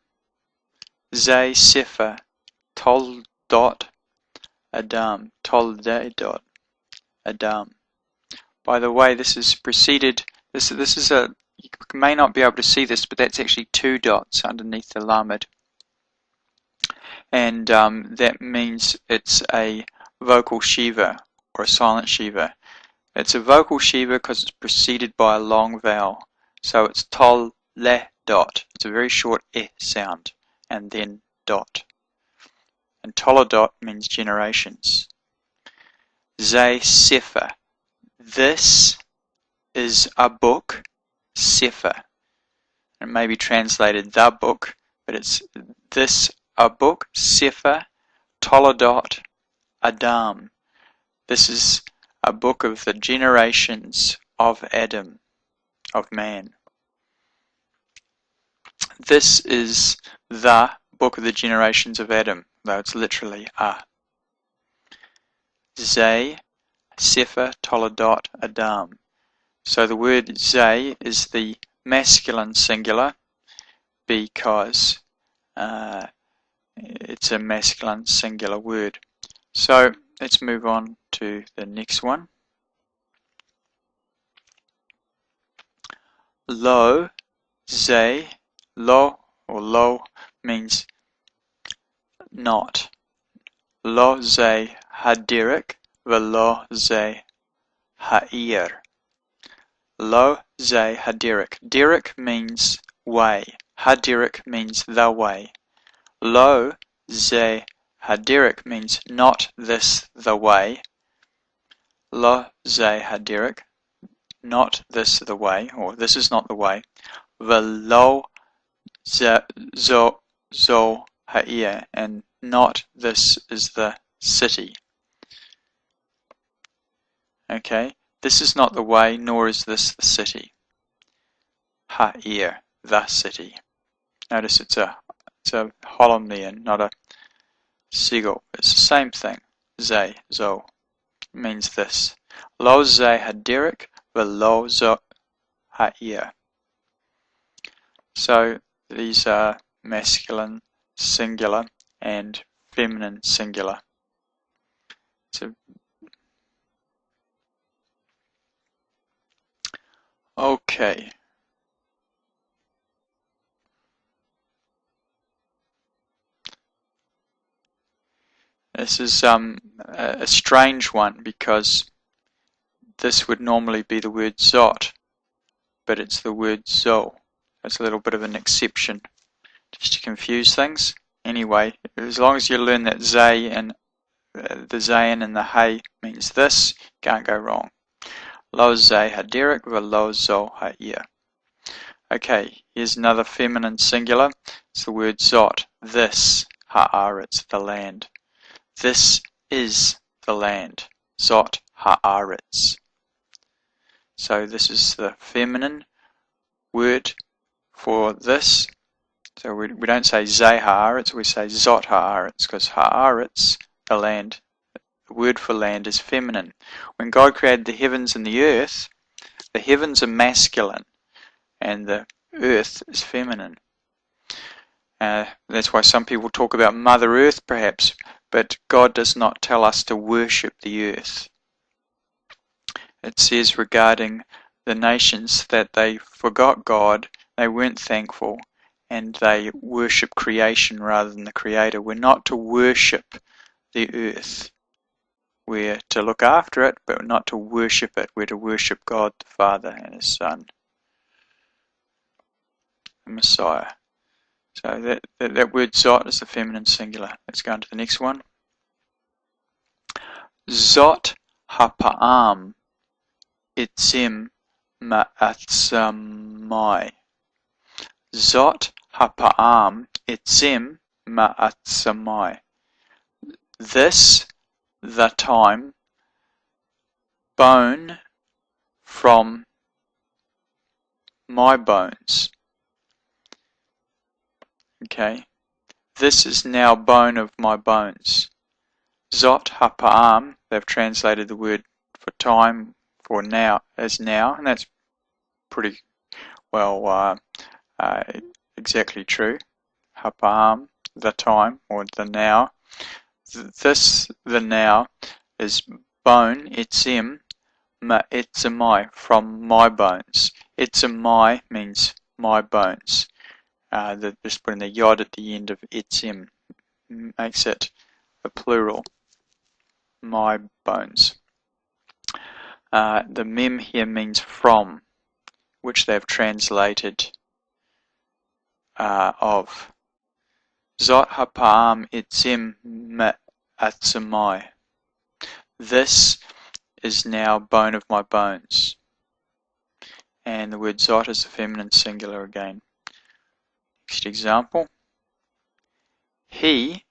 Zay, Sefer, Toledot, Adam. Toledot, Adam. By the way, this is preceded, this is a, you may not be able to see this, but that's actually 2 dots underneath the lamed. And that means it's a vocal shiva or a silent shiva. It's a vocal shiva because it's preceded by a long vowel. So it's tol le dot. It's a very short eh sound and then dot. And toledot means generations. Zay sefer. This is a book, sefer. It may be translated the book, but it's this a book, sefer, toledot, Adam. This is a book of the generations of Adam, of man. This is the book of the generations of Adam, though it's literally a. Zay, Sefer, Toledot, Adam. So the word Zay is the masculine singular because it's a masculine singular word. So let's move on to the next one. Lo, ze, lo or lo means not. Lo ze hadirik velo ze ha'ir. Lo ze hadirik. Dirik means way. Hadirik means the way. Lo ze hadirik means not this the way. Lo ze hadirik, not this the way, or this is not the way. Velo ze zo ha'ir, and not this is the city. Okay, this is not the way, nor is this the city. Ha'ir, the city. Notice it's a holomnian, not a sigil. It's the same thing. Ze, zo, means this. Lo ze hadirik, velo zo ha'ir. So these are masculine singular and feminine singular. So, okay. This is a strange one because this would normally be the word zot, but it's the word zo. That's a little bit of an exception, just to confuse things. Anyway, as long as you learn that zay and the zayin and the hay means this, can't go wrong. Lo zay hadirik velo zo ha'ir. Okay, here's another feminine singular. It's the word zot. This ha'aretz, the land. This is the land. Zot ha'aretz. So this is the feminine word for this. So we don't say zay ha'aretz, we say zot ha'aretz, because ha'aretz, the land, the word for land is feminine. When God created the heavens and the earth, the heavens are masculine and the earth is feminine. That's why some people talk about Mother Earth perhaps, but God does not tell us to worship the earth. It says regarding the nations that they forgot God, they weren't thankful, and they worship creation rather than the Creator. We're not to worship the earth. We're to look after it, but not to worship it. We're to worship God the Father and His Son, the Messiah. So that word zot is the feminine singular. Let's go on to the next one. Zot hapa'am itzim ma'atsamai. Zot hapa'am itzim ma'atsamai. This, the time, bone from my bones. Okay, this is now bone of my bones. Zot hapa'am, they've translated the word for time for now as now, and that's pretty well exactly true. Hapa'am, the time, or the now. This, the now, is bone, itzim, ma'etzamai, from my bones. Etzamai means my bones. Just putting the yod at the end of itzim makes it a plural. My bones. The mem here means from, which they've translated of. Zot hapa'am itzim ma'atzamai. This is now bone of my bones. And the word zot is the feminine singular again. Next example. He,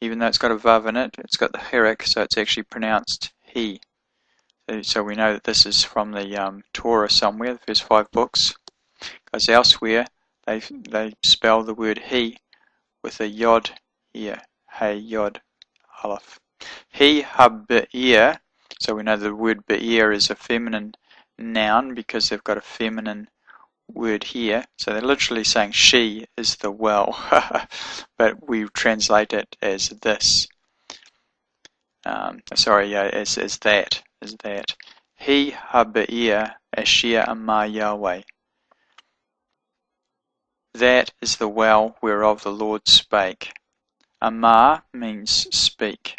even though it's got a vav in it, it's got the herek, so it's actually pronounced he. So we know that this is from the Torah somewhere, the first 5 books. Because elsewhere, they spell the word he with a yod here. Hey, yod, aleph. He ha-be'ir, so we know the word be'ir is a feminine noun because they've got a feminine word here. So they're literally saying she is the well, but we translate it as this. As that. He ha-be'er asher amar Yahweh. That is the well whereof the Lord spake. Amar means speak.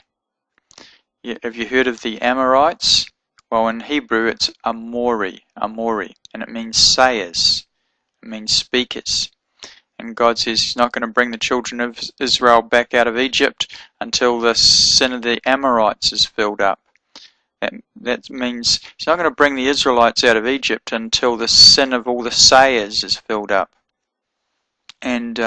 Have you heard of the Amorites? Well, in Hebrew it's Amori, and it means sayers. It means speakers. And God says He's not going to bring the children of Israel back out of Egypt until the sin of the Amorites is filled up. That means He's not going to bring the Israelites out of Egypt until the sin of all the sayers is filled up. And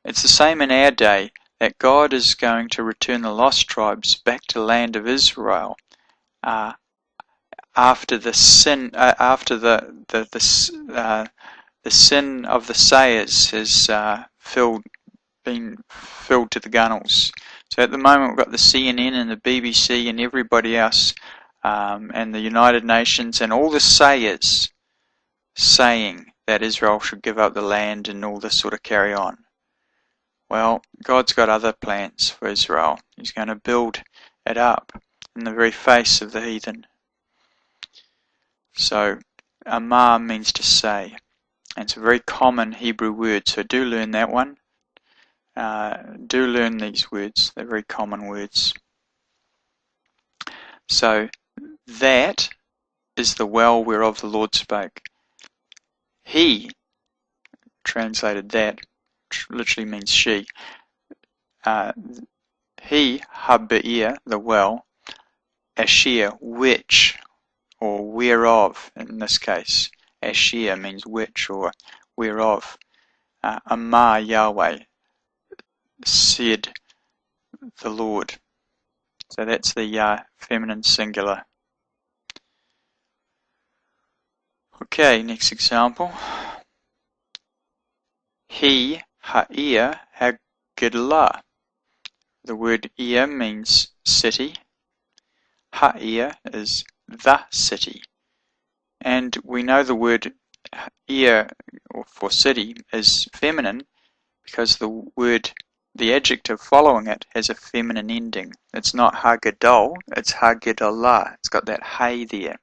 it's the same in our day, that God is going to return the lost tribes back to the land of Israel after the sin, the sin of the sayers has been filled to the gunnels. So at the moment we've got the CNN and the BBC and everybody else, and the United Nations and all the sayers saying that Israel should give up the land and all this sort of carry on. Well, God's got other plans for Israel. He's going to build it up in the very face of the heathen. So, amar means to say. And it's a very common Hebrew word, so do learn that one. Do learn these words. They're very common words. So, that is the well whereof the Lord spake. He, translated that, literally means she. He, ha-be'er, the well, asher, which, or whereof, in this case. Asher means which, or whereof. Amar Yahweh, said the Lord. So that's the feminine singular. Okay, next example. He, ha'ir, hagidlah. The word ir means city. Ha'ir is the city. And we know the word ir, or for city, is feminine because the adjective following it has a feminine ending. It's not hagadol, it's hagidlah. It's got that hay there.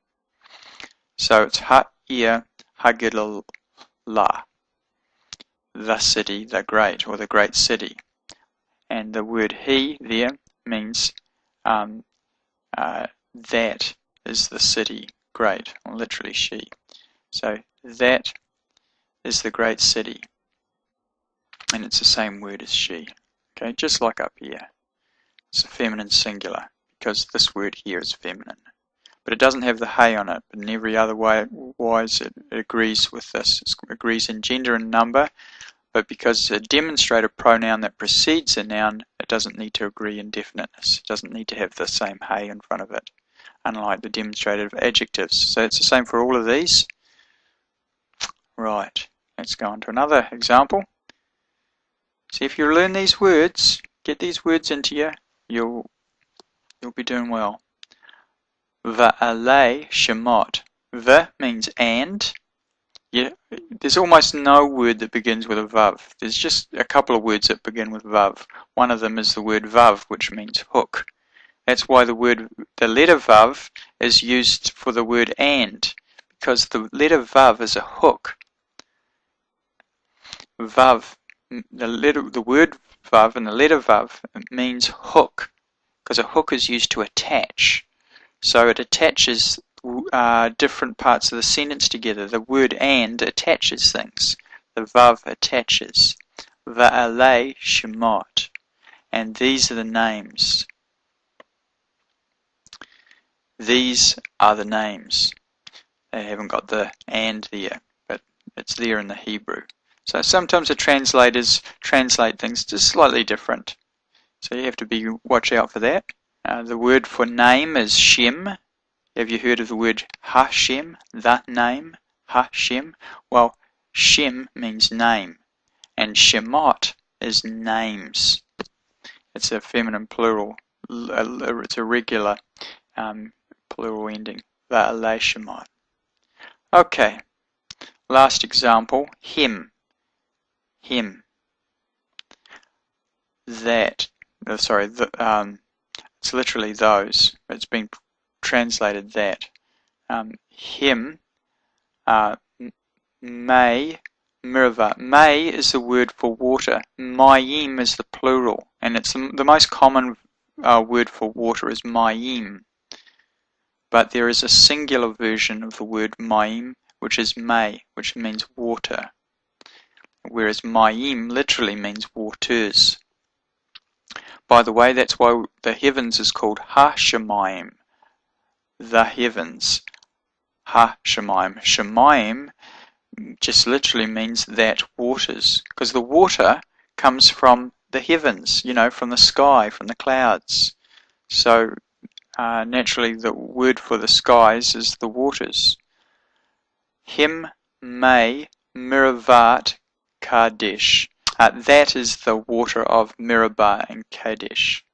So it's ha'ir, hagidlah. The city, the great, or the great city. And the word he there means that is the city great, or literally she. So that is the great city. And it's the same word as she. Okay, just like up here. It's a feminine singular, because this word here is feminine. But it doesn't have the hay on it, but in every other wise it agrees with this. It agrees in gender and number, but because it's a demonstrative pronoun that precedes a noun, it doesn't need to agree in definiteness. It doesn't need to have the same hay in front of it, unlike the demonstrative adjectives. So it's the same for all of these. Right, let's go on to another example. See, if you learn these words, get these words into you, you'll be doing well. Va'alei shemot. Va means and. There's almost no word that begins with a vav. There's just a couple of words that begin with vav. One of them is the word vav, which means hook. That's why the letter vav is used for the word and, because the letter vav is a hook. Vav, the word vav and the letter vav means hook, because a hook is used to attach. So it attaches different parts of the sentence together. The word and attaches things. The vav attaches. Va'alei shemot. And these are the names. These are the names. They haven't got the and there, but it's there in the Hebrew. So sometimes the translators translate things just slightly different. So you have to watch out for that. The word for name is Shem. Have you heard of the word Hashem, that name, Hashem? Well, Shem means name, and Shemot is names. It's a feminine plural. It's a regular plural ending. Va'alei Shemot. Okay, last example, him. Him. That. Sorry, it's literally those. It's been translated that. Him. May. Mirva. May is the word for water. Mayim is the plural, and it's the most common word for water is mayim. But there is a singular version of the word mayim, which is may, which means water, whereas mayim literally means waters. By the way, that's why the heavens is called ha-shemayim, the heavens. Ha-shemayim. Shemayim just literally means that waters, because the water comes from the heavens, from the sky, from the clouds. So naturally the word for the skies is the waters. Him may Miravat Kadesh. That is the water of Meribah and Kadesh.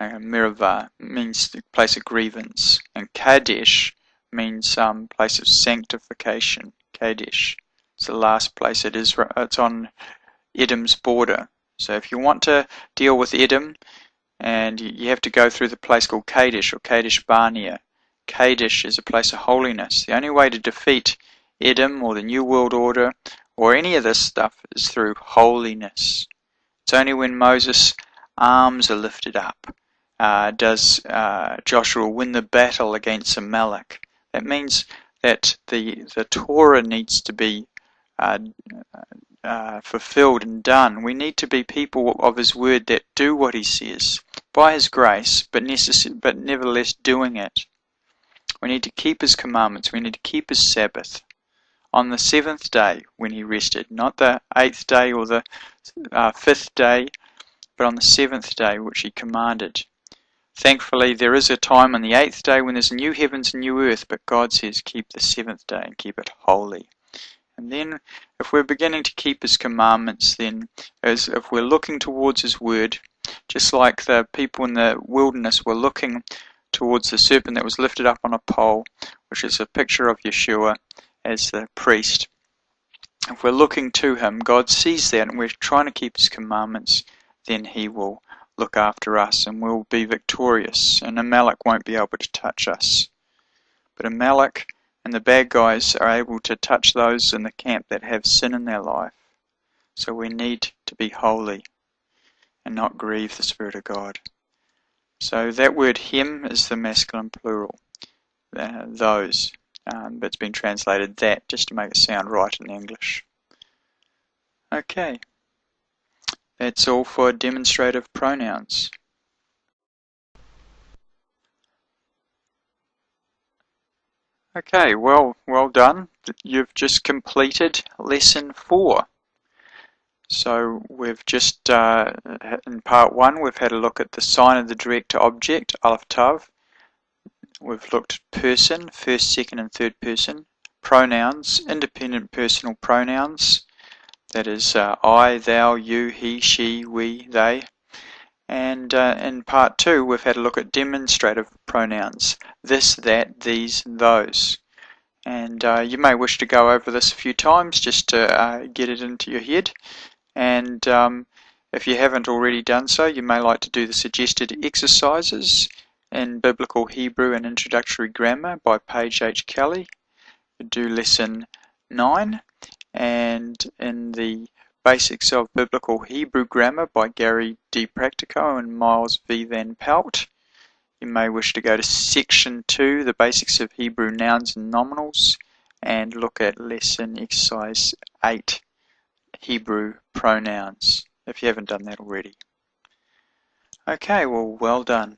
Meribah means the place of grievance, and Kadesh means place of sanctification. Kadesh. It's the last place it is. It's on Edom's border. So if you want to deal with Edom, and you have to go through the place called Kadesh or Kadesh Barnea. Kadesh is a place of holiness. The only way to defeat Edom or the New World Order or any of this stuff is through holiness. It's only when Moses' arms are lifted up does Joshua win the battle against Amalek. That means that the Torah needs to be fulfilled and done. We need to be people of His Word that do what He says by His grace, but nevertheless doing it. We need to keep His commandments. We need to keep His Sabbath on the 7th day when He rested, not the 8th day or the 5th day, but on the 7th day which He commanded. Thankfully, there is a time on the 8th day when there's new heavens and new earth, but God says keep the 7th day and keep it holy. And then, if we're beginning to keep His commandments, then if we're looking towards His Word, just like the people in the wilderness were looking towards the serpent that was lifted up on a pole, which is a picture of Yeshua as the priest. If we're looking to Him, God sees that, and we're trying to keep His commandments, then He will look after us and we'll be victorious, and Amalek won't be able to touch us. But Amalek and the bad guys are able to touch those in the camp that have sin in their life. So we need to be holy and not grieve the Spirit of God. So that word him is the masculine plural, those, but it's been translated that just to make it sound right in English. Okay. That's all for demonstrative pronouns. Okay, well done. You've just completed lesson 4. So we've just, in part 1, we've had a look at the sign of the direct object, Aleph Tav. We've looked at person, first, second and third person. Pronouns, independent personal pronouns. That is I, thou, you, he, she, we, they. And in part 2, we've had a look at demonstrative pronouns. This, that, these, and those. And you may wish to go over this a few times just to get it into your head. And if you haven't already done so, you may like to do the suggested exercises in Biblical Hebrew and Introductory Grammar by Paige H. Kelly. You do lesson 9. And in the Basics of Biblical Hebrew Grammar by Gary D. Practico and Miles V. Van Pelt. You may wish to go to section 2, the Basics of Hebrew Nouns and Nominals, and look at lesson exercise 8, Hebrew Pronouns, if you haven't done that already. Okay, well done.